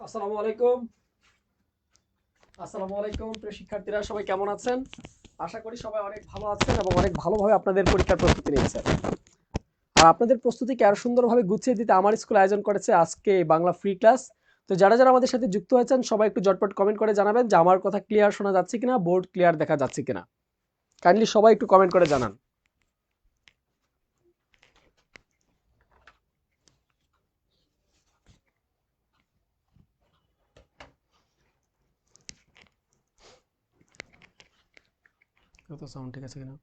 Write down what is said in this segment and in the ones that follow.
আসসালামু আলাইকুম। আসসালামু আলাইকুম প্রিয় শিক্ষার্থীরা, সবাই কেমন আছেন? আশা করি সবাই অনেক ভালো আছেন এবং অনেক ভালোভাবে আপনাদের পরীক্ষার প্রস্তুতি নিচ্ছেন। আর আপনাদের প্রস্তুতিকে আরো সুন্দরভাবে গুছিয়ে দিতে আমার স্কুল আয়োজন করেছে আজকে বাংলা ফ্রি ক্লাস। তো যারা যারা আমাদের সাথে যুক্ত হয়েছেন সবাই একটু ঝটপট কমেন্ট করে জানাবেন যে আমার কথা ক্লিয়ার শোনা যাচ্ছে কিনা, বোর্ড ক্লিয়ার দেখা যাচ্ছে কিনা। কাইন্ডলি সবাই একটু কমেন্ট করে জানান। কত সাউন্ড ঠিক আছে কিনা?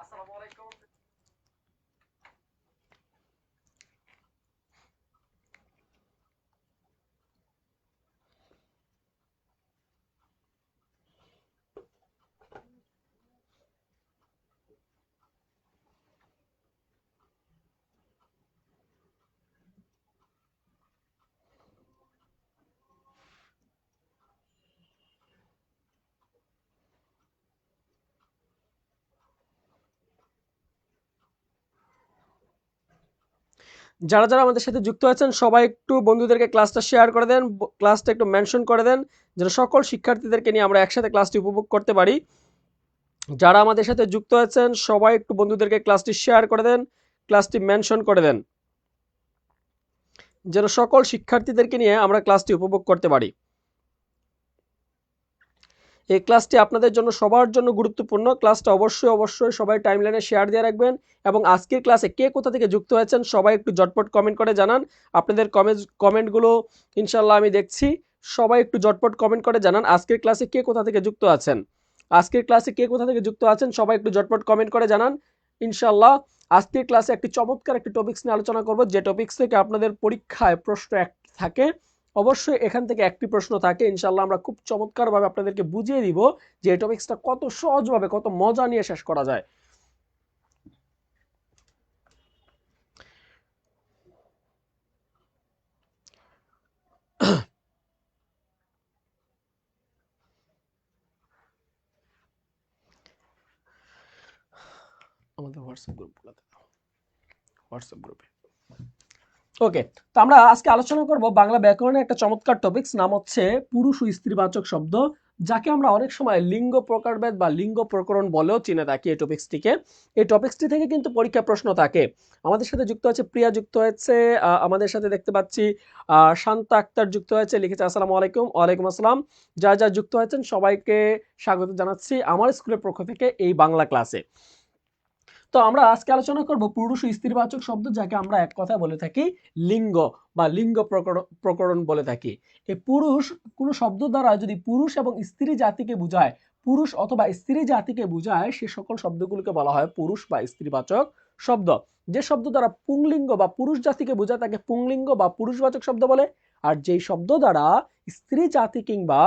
আসসালামু আলাইকুম। যারা যারা আমাদের সাথে যুক্ত আছেন সবাই একটু বন্ধুদেরকে ক্লাসটা শেয়ার করে দেন, ক্লাসটা একটু মেনশন করে দেন, যেন সকল শিক্ষার্থীদেরকে নিয়ে আমরা একসাথে ক্লাসটি উপভোগ করতে পারি। যারা আমাদের সাথে যুক্ত আছেন সবাই একটু বন্ধুদেরকে ক্লাসটি শেয়ার করে দেন, ক্লাসটি মেনশন করে দেন, যেন সকল শিক্ষার্থীদেরকে নিয়ে আমরা ক্লাসটি উপভোগ করতে পারি। এই ক্লাসটি আপনাদের জন্য সবার জন্য গুরুত্বপূর্ণ। ক্লাসটা অবশ্যই অবশ্যই সবাই টাইমলাইনে শেয়ার দিয়ে রাখবেন এবং আজকের ক্লাসে কে কোথা থেকে যুক্ত হয়েছেন সবাই একটু ঝটপট কমেন্ট করে জানান। আপনাদের কমেন্টগুলো ইনশাল্লাহ আমি দেখছি। সবাই একটু ঝটপট কমেন্ট করে জানান আজকের ক্লাসে কে কোথা থেকে যুক্ত আছেন। আজকের ক্লাসে কে কোথা থেকে যুক্ত আছেন সবাই একটু ঝটপট কমেন্ট করে জানান। ইনশাল্লাহ আজকের ক্লাসে একটি চমৎকার একটি টপিকস নিয়ে আলোচনা করব, যে টপিকস থেকে আপনাদের পরীক্ষায় প্রশ্ন থাকে। অবশ্যই এখান থেকে একটি প্রশ্ন থাকে। ইনশাল্লাহ আমরা খুব চমৎকারভাবে আপনাদেরকে বুঝিয়ে দিব যে এই টপিকসটা কত সহজভাবে কত মজা নিয়ে শেষ করা যায়। আমাদের হোয়াটসঅ্যাপ গ্রুপে ওকে। তো আমরা আজকে আলোচনা করব বাংলা ব্যাকরণের একটা চমৎকার টপিকস, নাম হচ্ছে পুরুষ ও স্ত্রীবাচক শব্দ, যাকে আমরা অনেক সময় লিঙ্গ প্রকারভেদ বা লিঙ্গ প্রকরণ বলেও চিনে থাকি। এই টপিক্সটিকে, এই টপিক্সটি থেকে কিন্তু পরীক্ষা প্রশ্ন থাকে। আমাদের সাথে যুক্ত আছে প্রিয়া, যুক্ত হয়েছে আমাদের সাথে দেখতে পাচ্ছি শান্তা আক্তার যুক্ত হয়েছে, লিখেছে আসসালামু আলাইকুম। ওয়ালাইকুম আসসালাম। যা যা যুক্ত হয়েছেন সবাইকে স্বাগত জানাচ্ছি আমার স্কুলের পক্ষ থেকে এই বাংলা ক্লাসে। তো আমরা আজকে আলোচনা করব পুরুষ ও স্ত্রীবাচক শব্দ, যাকে আমরা এক কথায় বলে থাকি লিঙ্গ বা লিঙ্গ প্রকরণ বলে থাকি। এই পুরুষ কোনো শব্দ দ্বারা যদি পুরুষ এবং স্ত্রী জাতিকে বোঝায়, পুরুষ অথবা স্ত্রী জাতিকে বোঝায়, সে সকল শব্দগুলোকে বলা হয় পুরুষ বা স্ত্রীবাচক শব্দ। যে শব্দ দ্বারা পুংলিঙ্গ বা পুরুষ জাতিকে বোঝায় তাকে পুংলিঙ্গ বা পুরুষবাচক শব্দ বলে। আর যেই শব্দ দ্বারা স্ত্রী জাতি কিংবা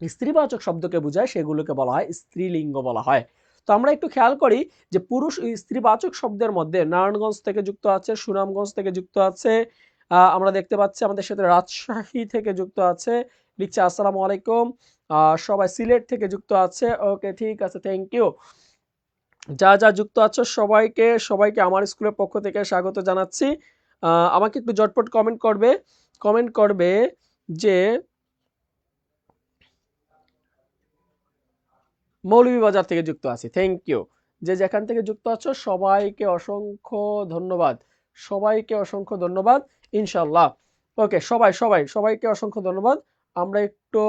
স্ত্রীবাচক শব্দকে বোঝায় সেগুলোকে বলা হয় স্ত্রীলিঙ্গ বলা হয়। তো আমরা একটু খেয়াল করি যে পুরুষ ও স্ত্রীবাচক শব্দের মধ্যে নারায়ণগঞ্জ থেকে যুক্ত আছে, সুনামগঞ্জ থেকে যুক্ত আছে, আমরা দেখতে পাচ্ছি আমাদের সাথে রাজশাহী থেকে যুক্ত আছে, লিখছে আসসালামু আলাইকুম। সবাই সিলেট থেকে যুক্ত আছে, ওকে ঠিক আছে, থ্যাংক ইউ। যা যা যুক্ত আছো সবাইকে সবাইকে আমার স্কুলের পক্ষ থেকে স্বাগত জানাচ্ছি। আমাকে একটু ঝটপট কমেন্ট করবে যে মৌলভীবাজার থেকে যুক্ত আছি, থ্যাংক ইউ। যে যেখান থেকে যুক্ত আছো সবাইকে অসংখ্য ধন্যবাদ, সবাইকে অসংখ্য ধন্যবাদ। ইনশাল্লাহ ওকে, সবাইকে অসংখ্য ধন্যবাদ। আমরা একটু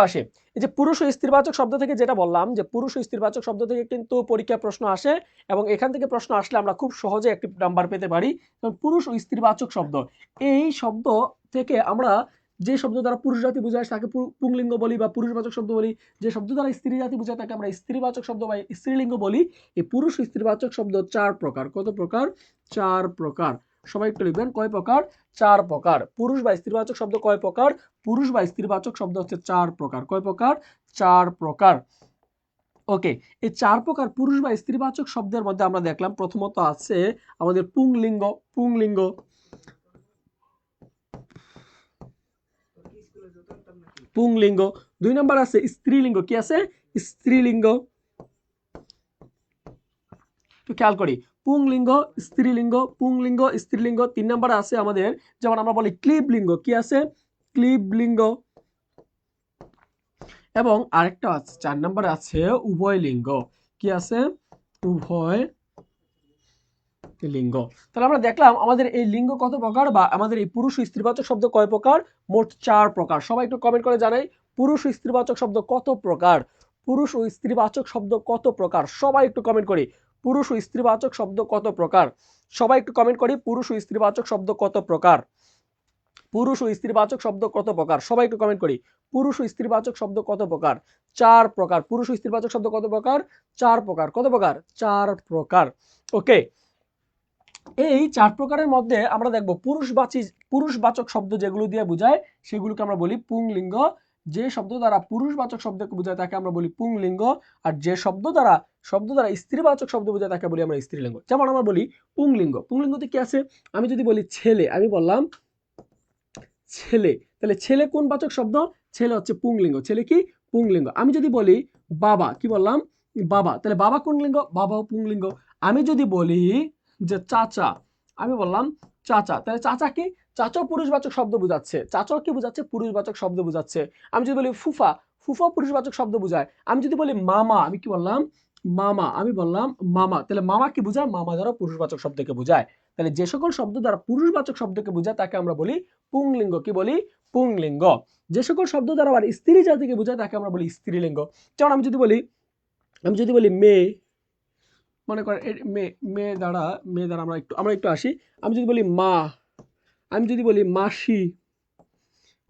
আসি এই যে পুরুষ ও স্ত্রীবাচক শব্দ থেকে, যেটা বললাম যে পুরুষ ও স্ত্রীবাচক শব্দ থেকে কিন্তু পরীক্ষা প্রশ্ন আসে এবং এখান থেকে প্রশ্ন আসলে আমরা খুব সহজে একটি নাম্বার পেতে পারি। পুরুষ ও স্ত্রীবাচক শব্দ, এই শব্দ থেকে আমরা যে শব্দ দ্বারা পুরুষ জাতি বোঝায় তাকে পুংলিঙ্গ বলি বা পুরুষবাচক শব্দ বলি, যে শব্দ দ্বারা স্ত্রী জাতি বোঝায় তাকে আমরা স্ত্রীবাচক শব্দ বা স্ত্রীলিঙ্গ বলি। এই পুরুষ স্ত্রীবাচক শব্দ চার প্রকার। কত প্রকার? চার প্রকার। সবাই একটু লিখবেন কয় প্রকার? 4 প্রকার। পুরুষ বা স্ত্রীবাচক শব্দ কয় প্রকার? পুরুষ বা স্ত্রীবাচক শব্দ হচ্ছে 4 প্রকার। কয় প্রকার? 4 প্রকার। ওকে, এই 4 প্রকার পুরুষ বা স্ত্রীবাচক শব্দের মধ্যে আমরা দেখলাম প্রথমত আছে আমাদের পুংলিঙ্গ। পুংলিঙ্গ, পুংলিঙ্গ। 2 নম্বর আছে স্ত্রীলিঙ্গ। কি আছে? স্ত্রীলিঙ্গ। তো খেয়াল করি, পুংলিঙ্গ, স্ত্রীলিঙ্গ, পুংলিঙ্গ, স্ত্রীলিঙ্গ। 3 নম্বরে আছে আমাদের, যেমন আমরা বলি ক্লীবলিঙ্গ। কি আছে? ক্লীবলিঙ্গ। এবং আরেকটা আছে 4 নম্বরে আছে উভয়লিঙ্গ। কি আছে? উভয় লিঙ্গ। তাহলে আমরা দেখলাম আমাদের এই লিঙ্গ কত প্রকার, বা আমাদের এই পুরুষ ও স্ত্রীবাচক শব্দ কয় প্রকার? মোট 4 প্রকার। সবাই একটু কমেন্ট করে জানাই পুরুষ ও স্ত্রীবাচক শব্দ কত প্রকার? পুরুষ ও স্ত্রীবাচক শব্দ কত প্রকার? সবাই একটু কমেন্ট করি পুরুষ ও স্ত্রীবাচক শব্দ কত প্রকার? সবাই একটু কমেন্ট করি পুরুষ ও স্ত্রীবাচক শব্দ কত প্রকার? পুরুষ ও স্ত্রীবাচক শব্দ কত প্রকার? সবাই একটু কমেন্ট করি পুরুষ ও স্ত্রীবাচক শব্দ কত প্রকার? 4 প্রকার। পুরুষ ও স্ত্রীবাচক শব্দ কত প্রকার? 4 প্রকার। কত প্রকার? 4 প্রকার। ওকে, এই 4 প্রকারের মধ্যে আমরা দেখব পুরুষবাচক শব্দ যেগুলো দিয়ে বোঝায় সেগুলোকে আমরা বলি পুংলিঙ্গ। যে শব্দ দ্বারা পুরুষবাচক শব্দকে বোঝায় তাকে আমরা বলি পুংলিঙ্গ। আর যে শব্দ দ্বারা স্ত্রীবাচক শব্দ বোঝায় তাকে বলি আমরা স্ত্রীলিঙ্গ। যেমন আমরা বলি পুংলিঙ্গ। পুংলিঙ্গতে কি আছে? আমি যদি বলি ছেলে, আমি বললাম ছেলে, তাহলে ছেলে কোন বাচক শব্দ? ছেলে হচ্ছে পুংলিঙ্গ। ছেলে কি? পুংলিঙ্গ। আমি যদি বলি বাবা, কি বললাম? বাবা, তাহলে বাবা কোন লিঙ্গ? বাবাও পুংলিঙ্গ। আমি যদি বলি যে চাচা, আমি বললাম চাচা, তাহলে চাচা কি? চাচাও পুরুষবাচক শব্দ বোঝাচ্ছে। চাচাও কি বোঝাচ্ছে? পুরুষবাচক শব্দ বোঝাচ্ছে। আমি যদি বলি ফুফা, ফুফাও পুরুষবাচক শব্দ বোঝায়। আমি যদি বলি মামা, আমি কি বললাম? মামা, আমি বললাম মামা, তাহলে মামা কি বোঝায়? মামা দ্বারা পুরুষবাচক শব্দকে বোঝায়। তাহলে যে সকল শব্দ দ্বারা পুরুষবাচক শব্দকে বোঝায় তাকে আমরা বলি পুংলিঙ্গ। কি বলি? পুংলিঙ্গ। যে সকল শব্দ দ্বারা আবার স্ত্রী জাতিকে বোঝায় তাকে আমরা বলি স্ত্রীলিঙ্গ। যেমন আমি যদি বলি মেয়ে, মনে করেন মেয়ে দ্বারা আমরা একটু আসি। আমি যদি বলি মা, আমি যদি বলি মাসি,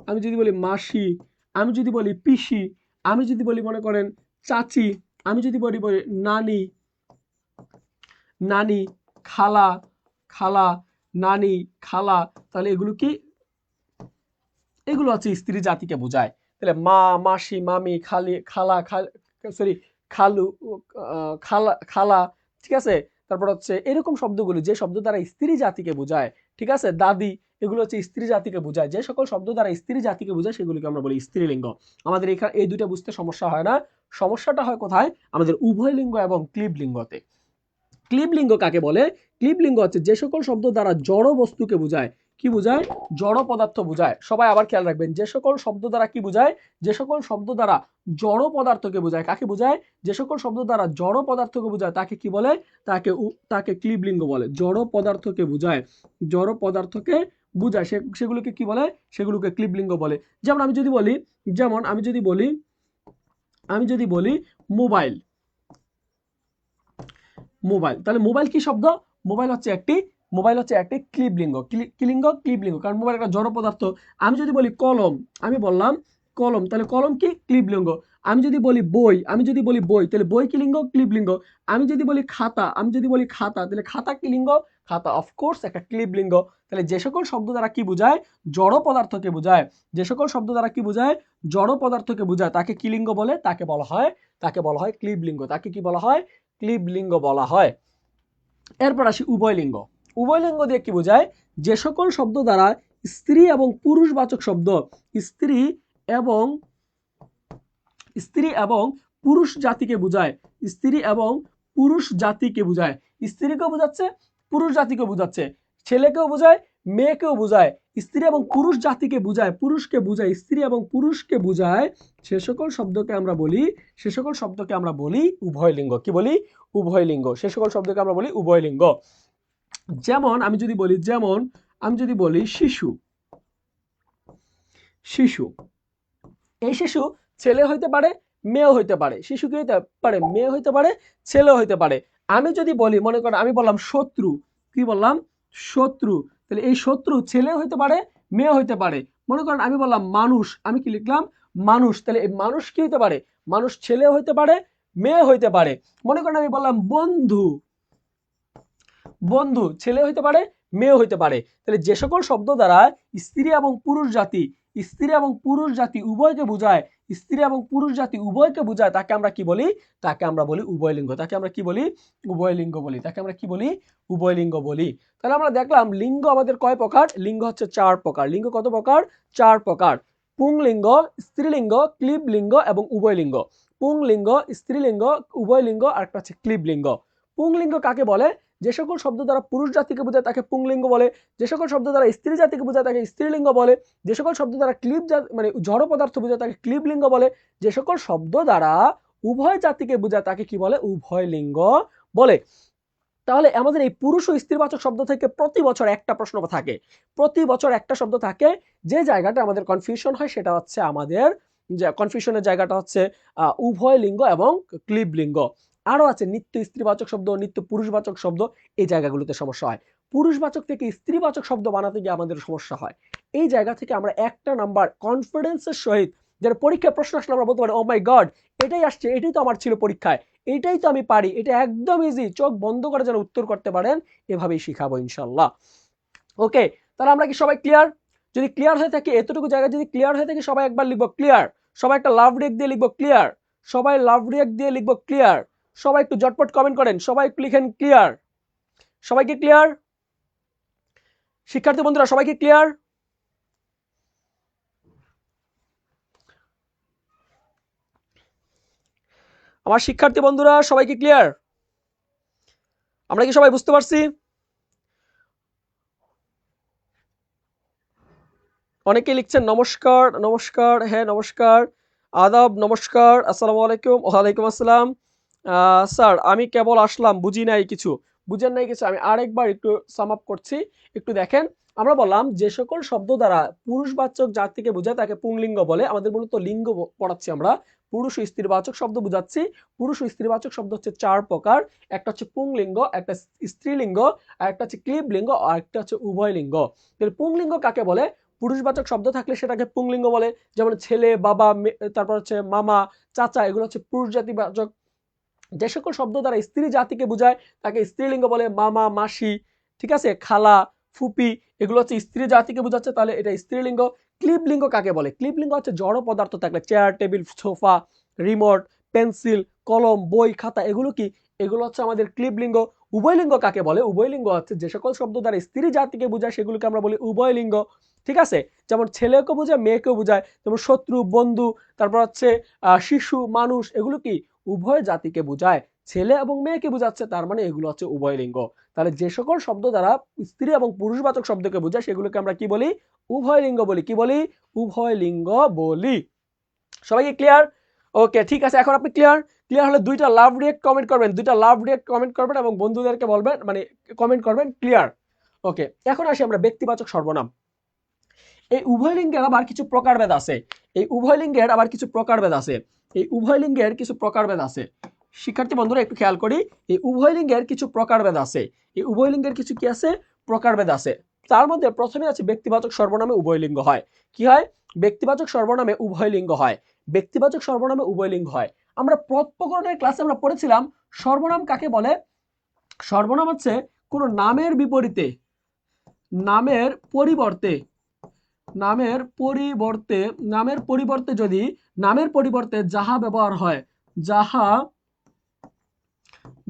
আমি যদি বলি মাসি, আমি যদি বলি পিসি, আমি যদি বলি মনে করেন চাচি, আমি যদি বলি নানি, নানি, খালা, খালা, নানি, খালা, তাহলে এগুলো কি? এগুলো হচ্ছে স্ত্রী জাতিকে বোঝায়। তাহলে মা, মাসি, মামি, খালা, সরি খালু, খালা, খালা, ঠিক আছে? তারপর হচ্ছে এরকম শব্দগুলো যে শব্দ দ্বারা স্ত্রী জাতিকে বোঝায়, ঠিক আছে? দাদি, এগুলো হচ্ছে স্ত্রী জাতিকে বোঝায়। যে সকল শব্দ দ্বারা স্ত্রী জাতিকে বোঝায় সেগুলোকে আমরা বলি স্ত্রীলিঙ্গ। আমাদের এখানে এই দুইটা বুঝতে সমস্যা হয় না। সমস্যাটা হয় কোথায়? আমাদের উভয়লিঙ্গ এবং ক্লীবলিঙ্গতে। ক্লীবলিঙ্গ কাকে বলে? ক্লীবলিঙ্গ হচ্ছে যে সকল শব্দ দ্বারা জড় বস্তুকে বোঝায়। কি বোঝায়? জড় পদার্থ বোঝায়। সবাই আবার খেয়াল রাখবেন, যে সকল শব্দ দ্বারা কি বোঝায়? যে সকল শব্দ দ্বারা জড় পদার্থকে বোঝায়। কাকে বোঝায়? যে সকল শব্দ দ্বারা জড় পদার্থকে বোঝায় তাকে কি বলে? তাকে ক্লীবলিঙ্গ বলে। জড় পদার্থকে বোঝায়, জড় পদার্থকে বোঝায় সেগুলোকে কি বলে? সেগুলোকে ক্লীবলিঙ্গ বলে। যেমন আমি যদি বলি মোবাইল, মোবাইল, তাহলে মোবাইল কি শব্দ? মোবাইল হচ্ছে একটি ক্লীবলিঙ্গ। ক্লীবলিঙ্গ, কারণ মোবাইল একটা জড় পদার্থ। আমি যদি বলি কলম, আমি বললাম কলম, তাহলে কলম কি? ক্লীবলিঙ্গ। আমি যদি বলি বই, তাহলে বই কি লিঙ্গ? ক্লীবলিঙ্গ। আমি যদি বলি খাতা, তাহলে খাতা কি লিঙ্গ? খাতা অফকোর্স একটা ক্লীবলিঙ্গ। তাহলে যে সকল শব্দ দ্বারা কি বোঝায়? জড় পদার্থকে বোঝায়। যে সকল শব্দ দ্বারা কি বোঝায়? জড় পদার্থকে বোঝায় তাকে কি লিঙ্গ বলে? তাকে বলা হয় ক্লীবলিঙ্গ। তাকে কি বলা হয়? ক্লীবলিঙ্গ বলা হয়। এরপর আসি উভয়লিঙ্গ। উভয়লিঙ্গ দিয়ে কি বোঝায়? যে সকল শব্দ দ্বারা স্ত্রী এবং পুরুষবাচক শব্দ, স্ত্রী এবং পুরুষ জাতিকে বোঝায়। স্ত্রী এবং পুরুষ জাতিকে বোঝায়। স্ত্রীকেও বোঝাচ্ছে, পুরুষ জাতিকেও বোঝাচ্ছে, ছেলেকেও বোঝায়, মেয়েকেও বোঝায়। স্ত্রী এবং পুরুষ জাতিকে বোঝায়, পুরুষকে বোঝায়, স্ত্রী এবং পুরুষকে বোঝায়। সে সকল শব্দকে আমরা বলি উভয়লিঙ্গ। কি বলি? উভয়লিঙ্গ। সে সকল শব্দকে আমরা বলি উভয়লিঙ্গ। যেমন আমি যদি বলি শিশু, এই শিশু ছেলে হইতে পারে, মেয়েও হইতে পারে। শিশু কি হইতে পারে? মেয়ে হইতে পারে, ছেলেও হইতে পারে। আমি যদি বলি, মনে করেন আমি বললাম শত্রু, কি বললাম? শত্রু, তাহলে এই শত্রু ছেলে হইতে পারে, মেয়ে হইতে পারে। মনে করেন আমি বললাম মানুষ, আমি কি লিখলাম? মানুষ, তাহলে এই মানুষ কি হইতে পারে? মানুষ ছেলে হইতে পারে, মেয়ে হইতে পারে। মনে করেন আমি বললাম বন্ধু, ছেলে হইতে পারে, মেয়েও হইতে পারে। তাহলে যে সকল শব্দ দ্বারা স্ত্রী এবং পুরুষ জাতি উভয়কে বোঝায়, স্ত্রী এবং পুরুষ জাতি উভয়কে বোঝায়, তাকে আমরা কি বলি? তাকে আমরা বলি উভয়লিঙ্গ। তাকে আমরা কি বলি? উভয়লিঙ্গ বলি। তাকে আমরা কি বলি? উভয়লিঙ্গ বলি। তাহলে আমরা দেখলাম লিঙ্গ আমাদের কয় প্রকার? লিঙ্গ হচ্ছে 4 প্রকার। লিঙ্গ কত প্রকার? 4 প্রকার। পুংলিঙ্গ, স্ত্রীলিঙ্গ, ক্লীবলিঙ্গ এবং উভয়লিঙ্গ। পুংলিঙ্গ, স্ত্রীলিঙ্গ, উভয়লিঙ্গ আর একটা হচ্ছে ক্লীবলিঙ্গ। পুংলিঙ্গ কাকে বলে? যে সকল শব্দ দ্বারা পুরুষ জাতিকে বোঝায় তাকে পুংলিঙ্গ বলে। যে সকল শব্দ দ্বারা স্ত্রী জাতিকে বোঝায় তাকে স্ত্রীলিঙ্গ বলে। যে সকল শব্দ দ্বারা ক্লীব মানে জড় পদার্থ বোঝায় তাকে ক্লীবলিঙ্গ বলে। যে সকল শব্দ দ্বারা উভয় জাতিকে বোঝায় তাকে কি বলে? উভয়লিঙ্গ বলে। তাহলে আমাদের এই পুরুষ ও স্ত্রীবাচক শব্দ থেকে প্রতি বছর একটা প্রশ্ন থাকে, প্রতি বছর একটা শব্দ থাকে। যে জায়গাটা আমাদের কনফিউশন হয় সেটা হচ্ছে আমাদের কনফিউশনের জায়গাটা হচ্ছে উভয় লিঙ্গ এবং ক্লীবলিঙ্গ। আরো আছে নিত্য স্ত্রীবাচক শব্দ, নিত্য পুরুষবাচক শব্দ, এই জায়গাগুলোতে সমস্যা হয়। পুরুষবাচক থেকে স্ত্রীবাচক শব্দ বানাতে গিয়ে আমাদের সমস্যা হয়। এই জায়গা থেকে আমরা একটা নাম্বার কনফিডেন্সের সহিত, যারা পরীক্ষায় প্রশ্ন আসলে আমরা বলতে পারি ও মাই গড এটাই আসছে, এটাই তো আমার ছিল পরীক্ষায়, এইটাই তো আমি পারি, এটা একদম ইজি, চোখ বন্ধ করে যেন উত্তর করতে পারেন, এভাবেই শিখাবো ইনশাল্লাহ। ওকে, তাহলে আমরা কি সবাই ক্লিয়ার? যদি ক্লিয়ার হয়ে থাকে, এতটুকু জায়গা যদি ক্লিয়ার হয়ে থাকে, সবাই একবার লিখবো ক্লিয়ার। সবাই একটা লাভ রিয়েক্ট দিয়ে লিখবো ক্লিয়ার। সবাই লাভ রিয়েক্ট দিয়ে লিখবো ক্লিয়ার। সবাই একটু ঝটপট কমেন্ট করেন, সবাই একটু লিখেন ক্লিয়ার। সবাইকে ক্লিয়ার? শিক্ষার্থী বন্ধুরা সবাইকে ক্লিয়ার? আমার শিক্ষার্থী বন্ধুরা সবাইকে ক্লিয়ার? আমরা কি সবাই বুঝতে পারছি? অনেকে লিখছেন নমস্কার, নমস্কার, হ্যাঁ নমস্কার, আদাব, নমস্কার, আসসালামু আলাইকুম। ওয়ালাইকুম আসসালাম। স্যার আমি কেবল আসলাম, বুঝি নাই কিছু। বুঝেন নাই কিছু? আমি আরেকবার একটু সাম আপ করছি, একটু দেখেন। আমরা বললাম যে সকল শব্দ দ্বারা পুরুষবাচক জাতিকে বোঝায় তাকে পুংলিঙ্গ বলে। আমাদের মূলত লিঙ্গ পড়াচ্ছি আমরা, পুরুষ ও স্ত্রীবাচক শব্দ বুঝাচ্ছি। পুরুষ ও স্ত্রীবাচক শব্দ হচ্ছে 4 প্রকার। একটা হচ্ছে পুংলিঙ্গ, একটা স্ত্রীলিঙ্গ, আর একটা হচ্ছে ক্লীবলিঙ্গ, আর একটা হচ্ছে উভয়লিঙ্গ। তাহলে পুংলিঙ্গ কাকে বলে? পুরুষবাচক শব্দ থাকলে সেটাকে পুংলিঙ্গ বলে। যেমন ছেলে, বাবা, তারপর হচ্ছে মামা, চাচা, এগুলো হচ্ছে পুরুষ জাতিবাচক। যে সকল শব্দ দ্বারা স্ত্রী জাতিকে বোঝায় তাকে স্ত্রীলিঙ্গ বলে। মামা, মাসি, ঠিক আছে, খালা, ফুপি, এগুলো হচ্ছে স্ত্রী জাতিকে বোঝাচ্ছে, তাহলে এটা স্ত্রীলিঙ্গ। ক্লীবলিঙ্গ কাকে বলে? ক্লীবলিঙ্গ হচ্ছে জড় পদার্থ থাকলে, chair, table, sofa, remote, pencil, কলম, বই, খাতা, এগুলো কি? এগুলো হচ্ছে আমাদের ক্লীবলিঙ্গ। উভয়লিঙ্গ কাকে বলে? উভয়লিঙ্গ হচ্ছে যে সকল শব্দ দ্বারা স্ত্রী জাতিকে বোঝায় সেগুলোকে আমরা বলি উভয়লিঙ্গ। ঠিক আছে, যেমন ছেলেকেও বোঝায়, মেয়েকেও বোঝায়। যেমন শত্রু, বন্ধু, তারপর হচ্ছে শিশু, মানুষ, এগুলো কি? উভয় জাতিকে বোঝায়, ছেলে এবং মেয়েকে বোঝাচ্ছে, তার মানে এগুলো হচ্ছে উভয়লিঙ্গ। তাহলে যে সকল শব্দ দ্বারা স্ত্রী এবং পুরুষবাচক শব্দকে বোঝায় সেগুলোকে আমরা কি বলি? উভয়লিঙ্গ বলি। কি বলি? উভয়লিঙ্গ বলি। সবাইকে ক্লিয়ার? ওকে, ঠিক আছে, এখন আপনি ক্লিয়ার? ক্লিয়ার হলে দুইটা লাভ রিয়েক্ট কমেন্ট করবেন, দুইটা লাভ রিয়েক্ট কমেন্ট করবেন এবং বন্ধুদেরকে বলবেন, মানে কমেন্ট করবেন ক্লিয়ার। ওকে, এখন আসি আমরা ব্যক্তিবাচক সর্বনাম। এই উভয়লিঙ্গের আবার কিছু প্রকারভেদ আছে। এই উভয়লিঙ্গের আবার কিছু প্রকারভেদ আছে। এই উভয়লিঙ্গের কিছু প্রকারভেদ আছে। শিক্ষার্থী বন্ধুরা একটু খেয়াল করি, এই উভয়লিঙ্গের কিছু প্রকারভেদ আছে। এই উভয়লিঙ্গের কিছু কি আছে? প্রকারভেদ আছে। তার মধ্যে প্রথমে আছে ব্যক্তিবাচক সর্বনামে উভয়লিঙ্গ হয়। কি হয়? ব্যক্তিবাচক সর্বনামে উভয়লিঙ্গ হয়। ব্যক্তিবাচক সর্বনামে উভয়লিঙ্গ হয়। আমরা প্রকরণের ক্লাসে আমরা পড়েছিলাম সর্বনাম কাকে বলে। সর্বনাম হচ্ছে কোন নামের বিপরীতে, নামের পরিবর্তে, নামের পরিবর্তে, নামের পরিবর্তে যদি নামের পরিবর্তে যাহা ব্যবহার হয়, যাহা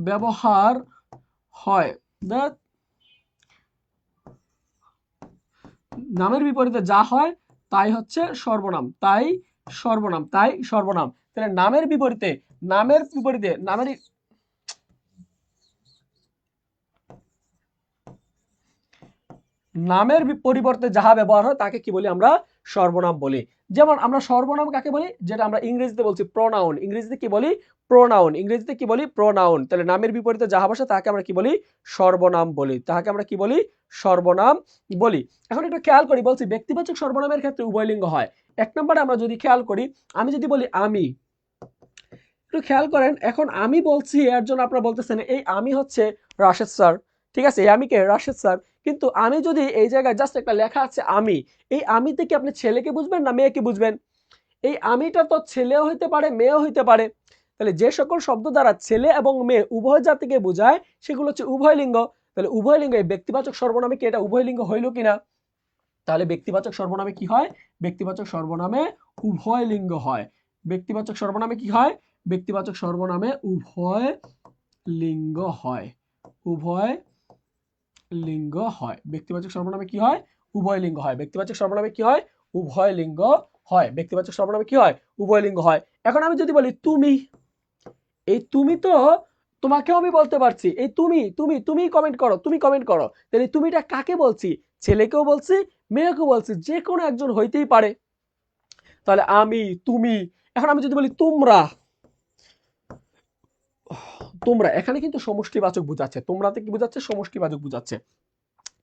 ব্যবহার হয়, নামের বিপরীতে যা হয় তাই হচ্ছে সর্বনাম, তাই সর্বনাম, তাই সর্বনাম। তাহলে নামের বিপরীতে, নামের বিপরীতে, নামের পরিবর্তে যাহা ব্যবহার হয় তাকে কি বলি? আমরা সর্বনাম বলি। যেমন আমরা সর্বনাম কাকে বলি? যেটা আমরা ইংরেজিতে বলছি প্রোনাউন। ইংরেজিতে কি বলি? প্রোনাউন। ইংরেজিতে কি বলি? প্রোনাউন। তাহলে নামের বিপরীতে যাহা বসে তাকে আমরা কি বলি? সর্বনাম বলি। তাকে আমরা কি বলি? সর্বনাম বলি। এখন একটু খেয়াল করি, বলছি ব্যক্তিবাচক সর্বনামের ক্ষেত্রে উভয়লিঙ্গ হয়। এক নম্বরে আমরা যদি খেয়াল করি, আমি যদি বলি আমি, একটু খেয়াল করেন, এখন আমি বলছি, এর জন্য আপনারা বলতেছেন এই আমি হচ্ছে রাশেদ স্যার। ঠিক আছে, এই আমি কে? রাশেদ স্যার। কিন্তু আমি যদি এই জায়গায় জাস্ট একটা লেখা আছে আমি, এই আমিতে কি আপনি ছেলেকে বুঝবেন না মেয়েকে বুঝবেন? এই আমিটা তো ছেলেও হইতে পারে, মেয়েও হইতে পারে। তাহলে যে সকল শব্দ দ্বারা ছেলে এবং মেয়ে উভয় জাতিকে বোঝায় সেগুলো হচ্ছে উভয়লিঙ্গ। তাহলে উভয় লিঙ্গ, এই ব্যক্তিবাচক সর্বনামে কি এটা উভয় লিঙ্গ হইল কিনা? তাহলে ব্যক্তিবাচক সর্বনামে কি হয়? ব্যক্তিবাচক সর্বনামে উভয় লিঙ্গ হয়। ব্যক্তিবাচক সর্বনামে কি হয়? ব্যক্তিবাচক সর্বনামে উভয় লিঙ্গ হয়। উভয় লিঙ্গ হয়। ব্যক্তিবাচক সর্বনামে কি হয়? উভয় লিঙ্গ হয়। ব্যক্তিবাচক সর্বনামে কি হয়? উভয় লিঙ্গ হয়। ব্যক্তিবাচক সর্বনামে কি হয়? উভয় লিঙ্গ হয়। এখন আমি যদি বলি তুমি, এই তুমি তো তোমাকেও আমি বলতে পারছি, এই তুমি তুমি তুমি কমেন্ট করো, তুমি কমেন্ট করো। তাহলে তুমিটা কাকে বলছি? ছেলেকেও বলছি, মেয়েকেও বলছি, যে কোনো একজন হইতেই পারে। তাহলে আমি, তুমি। এখন আমি যদি বলি তোমরা, তোমরা এখানে কিন্তু সমষ্টিবাচক বুঝাচ্ছে। তোমরাতে কি বুঝাচ্ছে? সমষ্টিবাচক বুঝাচ্ছে।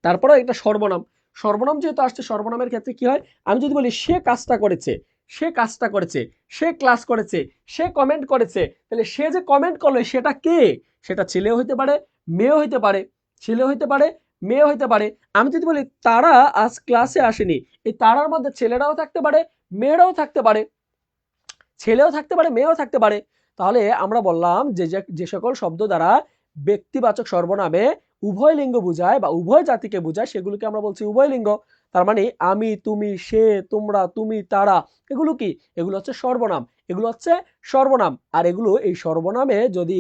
তারপরে এটা সর্বনাম। সর্বনাম যেহেতু আসছে, সর্বনামের ক্ষেত্রে কি হয়? আমি যদি বলি সে কাজটা করেছে, সে কাজটা করেছে, সে ক্লাস করেছে, সে কমেন্ট করেছে, তাহলে সে যে কমেন্ট করলো সেটা কে? সেটা ছেলেও হইতে পারে, মেয়েও হইতে পারে। ছেলেও হইতে পারে, মেয়েও হইতে পারে। আমি যদি বলি তারা আজ ক্লাসে আসেনি, এই তারার মধ্যে ছেলেরাও থাকতে পারে, মেয়েরাও থাকতে পারে। ছেলেও থাকতে পারে, মেয়েও থাকতে পারে। তাহলে আমরা বললাম যে যে সকল শব্দ দ্বারা ব্যক্তিবাচক সর্বনামে উভয় লিঙ্গ বোঝায় বা উভয় জাতিকে বোঝায় সেগুলোকে আমরা বলছি উভয় লিঙ্গ। তার মানে আমি, তুমি, সে, তোমরা, তুমি, তারা, এগুলো কি? এগুলো হচ্ছে সর্বনাম। এগুলো হচ্ছে সর্বনাম। আর এগুলো, এই সর্বনামে যদি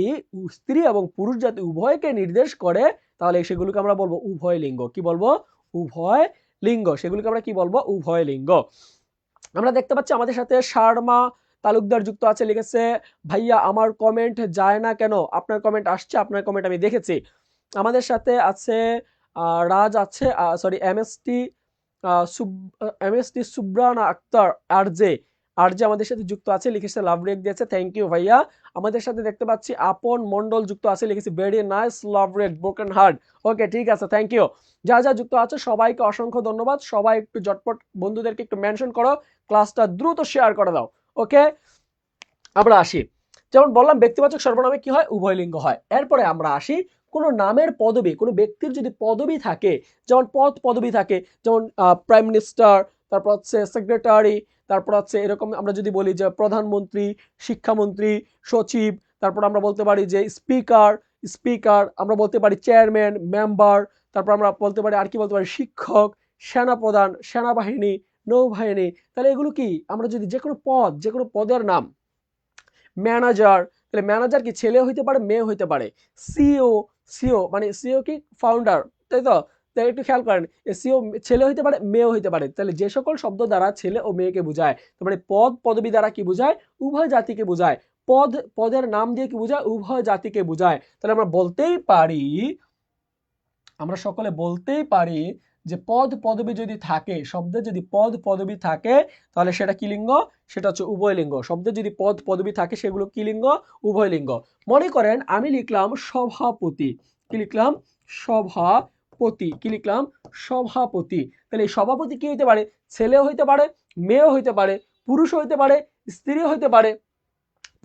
স্ত্রী এবং পুরুষ জাতি উভয়কে নির্দেশ করে তাহলে সেগুলোকে আমরা বলবো উভয় লিঙ্গ। কি বলবো? উভয় লিঙ্গ। সেগুলোকে আমরা কি বলবো? উভয় লিঙ্গ। আমরা দেখতে পাচ্ছি আমাদের সাথে শার্মা তালুকদার যুক্ত আছে, লিখেছে ভাইয়া আমার কমেন্ট যায় না কেন? আপনার কমেন্ট আসছে, আপনার কমেন্ট আমি দেখেছি। আমাদের সাথে আছে রাজ আছে, sorry MST Subrana Akter RJ, RJ আমাদের সাথে যুক্ত আছে, লিখেছে লাভ রেক দিয়েছে, থ্যাংক ইউ ভাইয়া। আমাদের সাথে দেখতে পাচ্ছি আপন মন্ডল যুক্ত আছে, লিখেছে very nice love react broken heart. ওকে, ঠিক আছে, থ্যাংক ইউ। যা যা যুক্ত আছে সবাইকে অসংখ্য ধন্যবাদ। সবাই একটু ঝটপট বন্ধুদেরকে একটু মেনশন করো, ক্লাসটা দ্রুত শেয়ার করে দাও। ওকে, আমরা আসি। যেমন বললাম ব্যক্তিবাচক সর্বনামে কি হয়? উভয় লিঙ্গ হয়। এরপরে আমরা আসি কোনো নামের পদবি, কোনো ব্যক্তির যদি পদবি থাকে, যেমন পদ পদবি থাকে, যেমন প্রাইম মিনিস্টার, তারপর হচ্ছে সেক্রেটারি, তারপর হচ্ছে এরকম আমরা যদি বলি যে প্রধানমন্ত্রী, শিক্ষামন্ত্রী, সচিব, তারপর আমরা বলতে পারি যে স্পিকার, স্পিকার, আমরা বলতে পারি চেয়ারম্যান, মেম্বার, তারপর আমরা বলতে পারি আর কি বলতে পারি শিক্ষক, সেনাপ্রধান, সেনাবাহিনী, নৌবাহিনী। তাহলে এগুলো কি? আমরা যদি যে কোনো পদ, যে কোনো পদের নাম, ম্যানেজার, তাহলে ম্যানেজার কি ছেলে হইতে পারে, মেয়ে হইতে পারে। সিও, সিও মানে সিও কি? ফাউন্ডার, তাই তো? তাই একটু খেয়াল করেন, সিও ছেলে হইতে পারে, মেয়েও হইতে পারে। তাহলে যে সকল শব্দ দ্বারা ছেলে ও মেয়েকে বোঝায়, তার মানে পদ পদবি দ্বারা কি বোঝায়? উভয় জাতিকে বোঝায়। পদ পদের নাম দিয়ে কি বোঝায়? উভয় জাতিকে বোঝায়। তাহলে আমরা বলতেই পারি, আমরা সকলে বলতেই পারি যে পদ পদবি যদি থাকে, শব্দে যদি পদ পদবি থাকে তাহলে সেটা কি লিঙ্গ? সেটা হচ্ছে উভয় লিঙ্গ। শব্দে যদি পদ পদবি থাকে সেগুলো কি লিঙ্গ? উভয় লিঙ্গ। মনে করেন আমি লিখলাম সভাপতি, কি লিখলাম? সভাপতি। কি লিখলাম? সভাপতি। তাহলে এই সভাপতি কি হইতে পারে? ছেলেও হইতে পারে, মেয়েও হইতে পারে, পুরুষ হইতে পারে, স্ত্রীও হইতে পারে,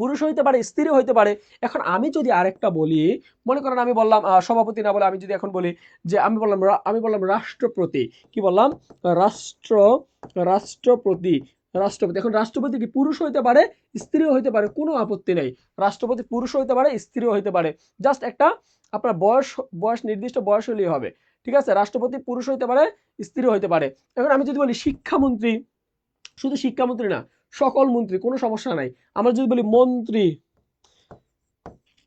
পুরুষ হইতে পারে, স্ত্রী হইতে পারে। এখন আমি যদি আরেকটা বলি, মনে করেন আমি বললাম সভাপতি না বলে আমি যদি এখন বলি যে আমি বললাম রাষ্ট্রপতি। কি বললাম? রাষ্ট্র রাষ্ট্রপতি, রাষ্ট্রপতি। এখন রাষ্ট্রপতি কি পুরুষ হইতে পারে, স্ত্রীও হইতে পারে, কোনো আপত্তি নেই। রাষ্ট্রপতি পুরুষ হইতে পারে, স্ত্রীও হইতে পারে। জাস্ট একটা আপনার বয়স, বয়স নির্দিষ্ট বয়স হলেই হবে। ঠিক আছে? রাষ্ট্রপতি পুরুষ হইতে পারে, স্ত্রীও হইতে পারে। এখন আমি যদি বলি শিক্ষামন্ত্রী, শুধু শিক্ষামন্ত্রী না, সকল মন্ত্রী, কোনো সমস্যা নাই। আমরা যদি বলি মন্ত্রী,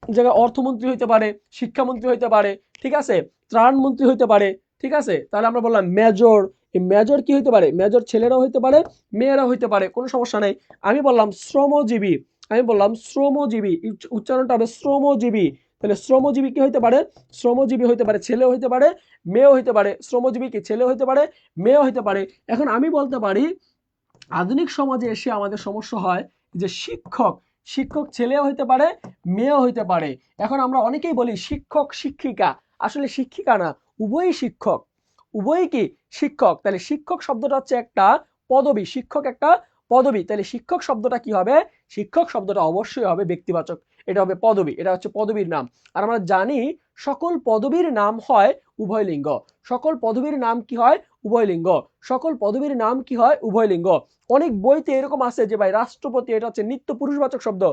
জায়গায় অর্থমন্ত্রী হইতে পারে, শিক্ষামন্ত্রী হইতে পারে, ঠিক আছে, ত্রাণমন্ত্রী হইতে পারে, ঠিক আছে। তাহলে আমরা বললাম মেজর, এই মেজর কি হইতে পারে? মেজর ছেলেরাও হইতে পারে, মেয়েরাও হইতে পারে, কোনো সমস্যা নেই। আমি বললাম শ্রমজীবী, আমি বললাম শ্রমজীবী, উচ্চারণটা হবে শ্রমজীবী। তাহলে শ্রমজীবী কি হইতে পারে? শ্রমজীবী হইতে পারে ছেলেও হইতে পারে, মেয়েও হইতে পারে। শ্রমজীবী কি ছেলেও হইতে পারে, মেয়েও হইতে পারে। এখন আমি বলতে পারি আধুনিক সমাজে এসে আমাদের সমস্যা হয় যে শিক্ষক, শিক্ষক ছেলেও হইতে পারে, মেয়েও হইতে পারে। এখন আমরা অনেকেই বলি শিক্ষক শিক্ষিকা, আসলে শিক্ষিকা না, উভয়ই শিক্ষক। উভয়ই কি? শিক্ষক। তাহলে শিক্ষক শব্দটা হচ্ছে একটা পদবী, শিক্ষক একটা পদবী। তাহলে শিক্ষক শব্দটা কি হবে? শিক্ষক শব্দটা অবশ্যই হবে ব্যক্তিবাচক, এটা হবে পদবী, এটা হচ্ছে পদবীর নাম। আর আমরা জানি সকল পদবীর নাম হয় উভয় লিঙ্গ। সকল পদবীর নাম কি হয়? উভয় লিঙ্গ। সকল পদবীর নাম কি হয়? উভয় লিঙ্গ। অনেক বইতে এরকম আছে যে ভাই রাষ্ট্রপতি এটা হচ্ছে নিত্য পুরুষবাচক শব্দ।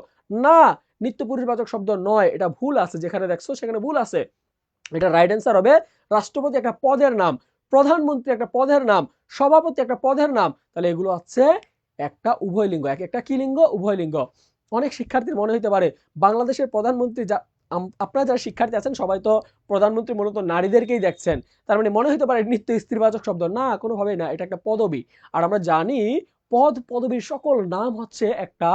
না, নিত্য পুরুষবাচক শব্দ নয়, এটা ভুল আছে, যেখানে দেখছো সেখানে ভুল আছে। এটা রাইট অ্যান্সার হবে। রাষ্ট্রপতি একটা পদের নাম, প্রধানমন্ত্রী একটা পদের নাম, সভাপতি একটা পদের নাম, তাহলে এগুলো হচ্ছে একটা উভয় লিঙ্গ। এক একটা কি লিঙ্গ? উভয় লিঙ্গ। অনেক শিক্ষার্থীর মনে হতে পারে বাংলাদেশের প্রধানমন্ত্রী যা, আপনারা যারা শিক্ষার্থী আছেন সবাই তো প্রধানমন্ত্রী মূলত নারীদেরকেই দেখছেন, তার মানে মনে হতে পারে নিত্য স্ত্রীবাচক শব্দ। না, কোনোভাবেই না, এটা একটা পদবী। আর আমরা জানি পদ পদবীর সকল নাম হচ্ছে একটা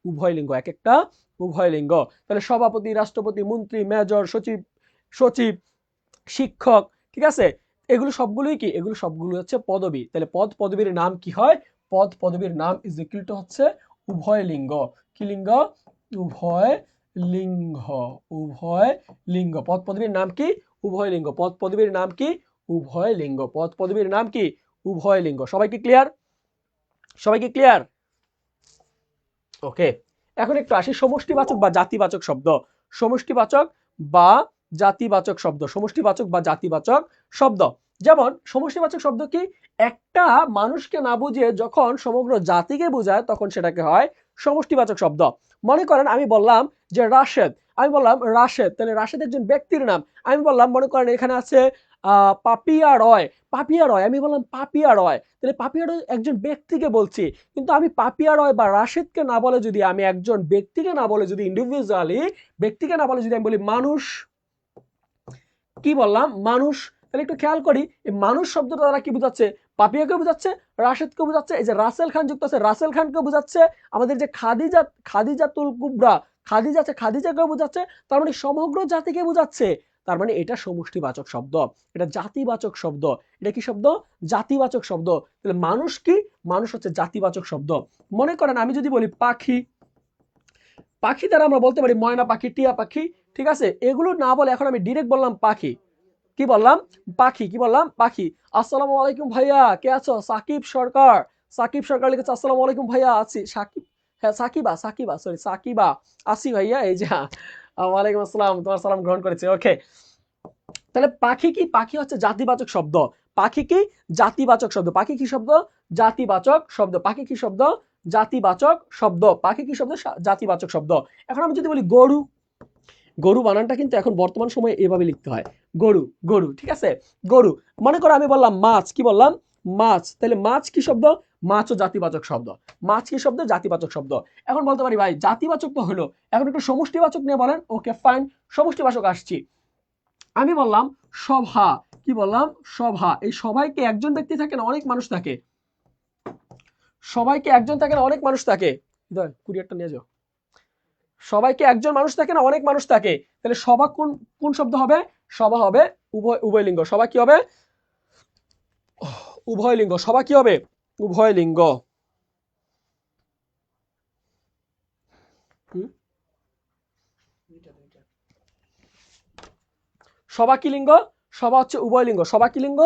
উভয় লিঙ্গ, এক একটা উভয় লিঙ্গ। তাহলে সভাপতি, রাষ্ট্রপতি, মন্ত্রী, মেজর, সচিব, সচিব, শিক্ষক, ঠিক আছে, এগুলো সবগুলোই কি? এগুলো সবগুলো হচ্ছে পদবী। তাহলে পদ পদবীর নাম কি হয়? পদ পদবীর নাম ইজ ইকুয়াল টু হচ্ছে উভয় লিঙ্গ। কি লিঙ্গ? উভয় লিঙ্গ। উভয় লিঙ্গ। পদ পদবীর নাম কি? উভয় লিঙ্গ। পদ পদবীর নাম কি? উভয় লিঙ্গ। পদ পদবীর নাম কি? উভয় লিঙ্গ। সবাই কি ক্লিয়ার? সবাই কি ক্লিয়ার? ওকে, এখন একটু আসি সমষ্টিবাচক বা জাতিবাচক শব্দ। সমষ্টিবাচক বা জাতিবাচক শব্দ। সমষ্টিবাচক বা জাতিবাচক শব্দ। যেমন সমষ্টিবাচক শব্দ কি? একটা মানুষকে না বুঝিয়ে যখন সমগ্র জাতিকে বোঝায় তখন সেটাকে হয় সমষ্টিবাচক শব্দ। মনে করেন আমি বললাম যে রাশেদ, আমি বললাম রাশেদ, তাহলে রাশেদ একজন ব্যক্তির নাম। আমি বললাম মনে করেন এখানে আছে পাপিয়া রয়, পাপিয়া রয়, আমি বললাম পাপিয়া রয়, তাহলে পাপিয়া রয় একজন ব্যক্তিকে বলছি। কিন্তু আমি পাপিয়া রয় বা রাশেদকে না বলে যদি, আমি একজন ব্যক্তিকে না বলে যদি ইন্ডিভিজুয়ালি, ব্যক্তিকে না বলে যদি আমি বলি মানুষ, কি বললাম? মানুষ। তাহলে একটু খেয়াল করি এই মানুষ শব্দটা দ্বারা কি বোঝাচ্ছে? পাপিয়াকে বোঝাচ্ছে, রাশেদকে বোঝাচ্ছে, এই যে রাসেল খান যুক্ত আছে রাসেল খানকে বোঝাচ্ছে, আমাদের যে খাদিজা, খাদিজাতুল কুবরা, খাদিজা আছে খাদিজাকে বোঝাচ্ছে, তার মানে সমগ্র জাতিকে বোঝাচ্ছে। তার মানে এটা সমষ্টিবাচক শব্দ, এটা জাতিবাচক শব্দ। এটা কি শব্দ? জাতিবাচক শব্দ। তাহলে মানুষ কি? মানুষ হচ্ছে জাতিবাচক শব্দ। মনে করেন আমি যদি বলি পাখি, পাখি দ্বারা আমরা বলতে পারি ময়না পাখি, টিয়া পাখি, ঠিক আছে, এগুলো না বলে এখন আমি ডিরেক্ট বললাম পাখি। কি বললাম? পাখি। কি বললাম? পাখি। আসসালামু আলাইকুম ভাইয়া, কে আছো? সাকিব সরকার, সাকিব সরকার লিখেছে আসসালামু আলাইকুম ভাইয়া, আছি। সাকিব, হ্যাঁ সাকিবা, সাকিবা, সরি সাকিবা, আসি ভাইয়া, এই যে ওয়ালাইকুম আসসালাম, তোমার সালাম গ্রহণ করেছে। ওকে, তাহলে পাখি কি? পাখি হচ্ছে জাতিবাচক শব্দ। পাখি কি? জাতিবাচক শব্দ। পাখি কি শব্দ? জাতিবাচক শব্দ। পাখি কি শব্দ? জাতিবাচক শব্দ। পাখি কি শব্দ? জাতিবাচক শব্দ। এখন আমি যদি বলি গরু, গরু বানানটা কিন্তু এখন বর্তমান সময়ে এভাবে লিখতে হয়, গরু, গরু, ঠিক আছে, গরু। মনে করো আমি বললাম মাছ, কি বললাম? মাছ। তাহলে মাছ কি শব্দ? মাছও জাতিবাচক শব্দ। মাছ কি শব্দ? জাতিবাচক শব্দ। এখন বলতে পারি ভাই জাতিবাচক তো হলো, এখন একটু সমষ্টিবাচক নিয়ে বলেন। ওকে ফাইন, সমষ্টিবাচক আসছি। আমি বললাম সভা, কি বললাম? সভা। এই সবাইকে একজন ব্যক্তি থাকে না অনেক মানুষ থাকে? সবাইকে একজন থাকে না অনেক মানুষ থাকে? কুরিয়ারটা নিয়ে যাও। সবাইকে একজন মানুষ থাকে না অনেক মানুষ থাকে? তাহলে সভা কোন কোন শব্দ হবে? সভা হবে উভয়, উভয় লিঙ্গ। সভা কি হবে? উভয় লিঙ্গ। সভা কি হবে? উভয় লিঙ্গ। সভা কি লিঙ্গ? সভা হচ্ছে উভয় লিঙ্গ। সভা কি লিঙ্গ?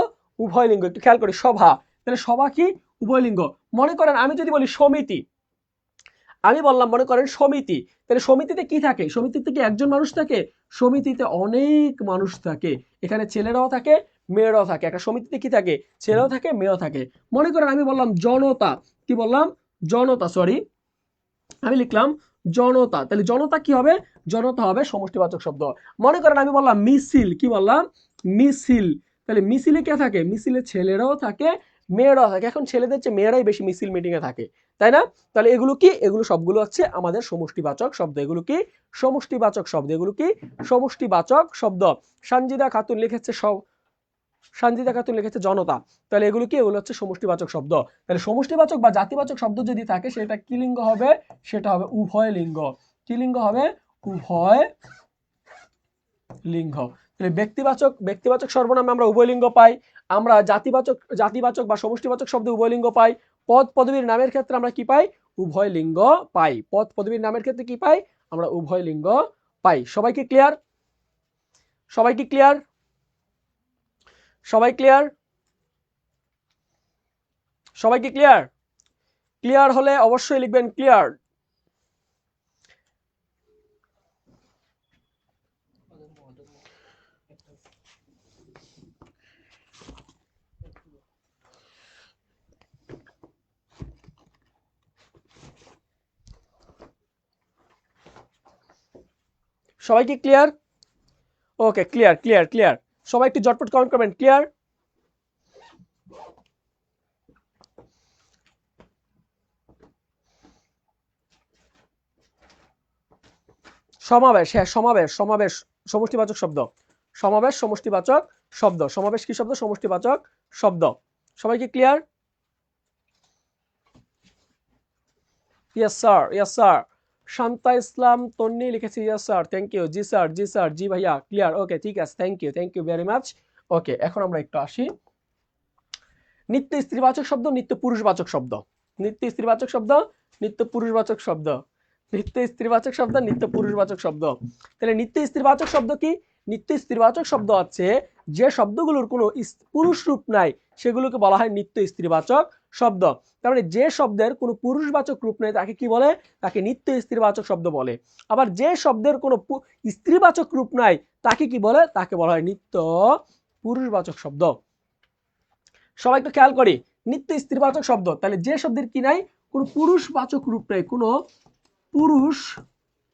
উভয় লিঙ্গ। একটু খেয়াল করি, সভা, তাহলে সভা কি? উভয় লিঙ্গ। মনে করেন আমি যদি বলি সমিতি, আমি বললাম মনে করেন সমিতি, তাহলে সমিতিতে কি থাকে? সমিতিতে কি একজন মানুষ থাকে? সমিতিতে অনেক মানুষ থাকে, এখানে ছেলেরাও থাকে, মেয়েরাও থাকে। একটা সমিতিতে কি থাকে? ছেলেও থাকে, মেয়েও থাকে। মনে করেন আমি বললাম জনতা, কি বললাম? জনতা, সরি, আমি লিখলাম জনতা, তাহলে জনতা কি হবে? জনতা হবে সমষ্টিবাচক শব্দ। মনে করেন আমি বললাম মিছিল, কি বললাম? মিছিল, তাহলে মিছিলে কে থাকে? মিছিলে ছেলেরাও থাকে, মেয়েরাও থাকে। এখন ছেলেদের চেয়ে মেয়েরাই বেশি মিছিল মিটিং এ থাকে, তাই না? তাহলে এগুলো কি? এগুলো সবগুলো হচ্ছে আমাদের সমষ্টিবাচক শব্দ। এগুলো কি? সমষ্টিবাচক শব্দ। এগুলো কি? সমষ্টিবাচক শব্দ। সঞ্জিদা খাতুন লিখেছে সঞ্জিদা খাতুন লিখেছে জনতা, তাহলে এগুলো কি? এগুলো হচ্ছে সমষ্টিবাচক শব্দ। তাহলে সমষ্টিবাচক বা জাতিবাচক শব্দ যদি থাকে সেটা কি লিঙ্গ হবে? সেটা হবে উভয় লিঙ্গ। কি লিঙ্গ হবে? উভয় লিঙ্গ। তাহলে ব্যক্তিবাচক, ব্যক্তিবাচক সর্বনামে আমরা উভয় লিঙ্গ পাই। আমরা জাতিবাচক, জাতিবাচক বা সমষ্টিবাচক শব্দে উভয় লিঙ্গ পাই। পদ পদবীর নামের ক্ষেত্রে আমরা কি পাই? উভয় লিঙ্গ পাই। পদ পদবীর নামের ক্ষেত্রে কি পাই? আমরা উভয় লিঙ্গ পাই। সবাই কি ক্লিয়ার? সবাই কি ক্লিয়ার? সবাই ক্লিয়ার? সবাই কি ক্লিয়ার? ক্লিয়ার হলে অবশ্যই লিখবেন ক্লিয়ার। সবাই কি ক্লিয়ার? ওকে, ক্লিয়ার ক্লিয়ার ক্লিয়ার। সবাই একটু জটপট কমেন্ট করবেন, ক্লিয়ার। সমাবেশ, হ্যাঁ সমাবেশ, সমাবেশ সমষ্টিবাচক শব্দ, সমাবেশ সমষ্টিবাচক শব্দ, সমাবেশ কি শব্দ? সমষ্টিবাচক শব্দ। সবাই কি clear? Yes sir, yes sir. Shanta Islam Tonni লিখেছি ইয়েস স্যার, থ্যাংক ইউ। জি স্যার, জি স্যার, জি ভাইয়া, ক্লিয়ার। ওকে ঠিক আছে, thank you very much. Okay, এখন আমরা একটু আসি নিত্য স্ত্রীবাচক শব্দ, নিত্য পুরুষবাচক শব্দ, নিত্য স্ত্রীবাচক শব্দ, নিত্য পুরুষবাচক শব্দ, নিত্য স্ত্রীবাচক শব্দ, নিত্য পুরুষবাচক শব্দ। তাহলে নিত্য স্ত্রীবাচক শব্দ কি? নিত্য স্ত্রীবাচক শব্দ হচ্ছে যে শব্দগুলোর কোনো পুরুষ রূপ নাই সেগুলোকে বলা হয় নিত্য স্ত্রীবাচক শব্দ। তার মানে যে শব্দের কোনো পুরুষবাচক রূপ নেই তাকে কি বলে? তাকে নিত্য স্ত্রীবাচক শব্দ বলে। আবার যে শব্দের কোনো স্ত্রীবাচক রূপ নাই তাকে কি বলে? তাকে বলা হয় নিত্য পুরুষবাচক শব্দ। সবাই একটু খেয়াল করি, নিত্য স্ত্রীবাচক শব্দ, তাহলে যে শব্দের কি নাই? কোনো পুরুষবাচক রূপ নেই, কোনো পুরুষবাচক,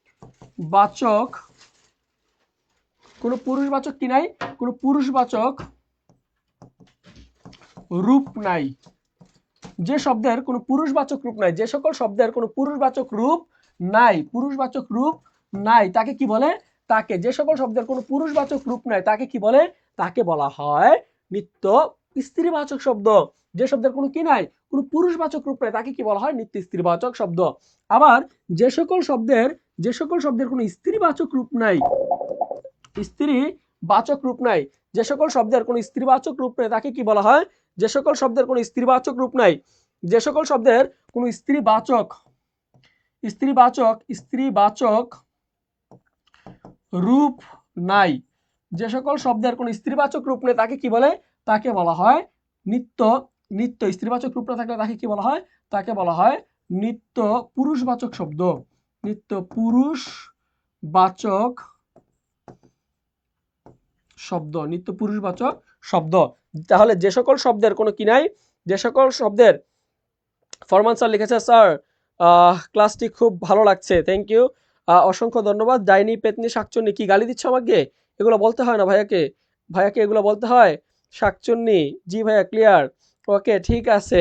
কোনো পুরুষবাচক কি নাই? কোনো পুরুষবাচক রূপ নাই। যে শব্দের কোনো পুরুষবাচক রূপ নাই, যে সকল শব্দের কোনো পুরুষবাচক রূপ নাই, পুরুষবাচক রূপ নাই তাকে কি বলে? তাকে, যে সকল শব্দের কোনো পুরুষবাচক রূপ নাই তাকে কি বলে? তাকে বলা হয় নিত্য স্ত্রীবাচক শব্দ। যে শব্দের কোনো কি নাই? কোনো পুরুষবাচক রূপ নাই তাকে কি বলা হয়? নিত্য স্ত্রীবাচক শব্দ। আবার যে সকল শব্দের কোনো স্ত্রীবাচক রূপ নাই, স্ত্রীবাচক রূপ নাই, যে সকল শব্দের কোনো স্ত্রীবাচক রূপ নাই তাকে কি বলা হয়? যে সকল শব্দের কোনো স্ত্রীবাচক রূপ নাই, যে সকল শব্দের কোনো স্ত্রীবাচক রূপ নাই, যে সকল শব্দের কোনো স্ত্রীবাচক রূপ নেই তাকে কি বলে? তাকে বলা হয় নিত্য, নিত্য স্ত্রীবাচক রূপ না থাকলে তাকে কি বলা হয়? তাকে বলা হয় নিত্য পুরুষবাচক শব্দ, নিত্য পুরুষবাচক শব্দ, নিত্য পুরুষবাচক শব্দ। তাহলে যে সকল শব্দের কোনো কি নাই, যে সকল শব্দের, ফরমান স্যার লিখেছে স্যার ক্লাসটি খুব ভালো লাগছে, থ্যাংক ইউ, অসংখ্য ধন্যবাদ। ডাইনি, পেতনি, শাকচুন্নি, কি গালি দিচ্ছ আমাকে? এগুলো বলতে হয় না ভাইয়াকে, ভাইয়াকে এগুলো বলতে হয়? শাকচুন্নি, জি ভাইয়া ক্লিয়ার। ওকে ঠিক আছে,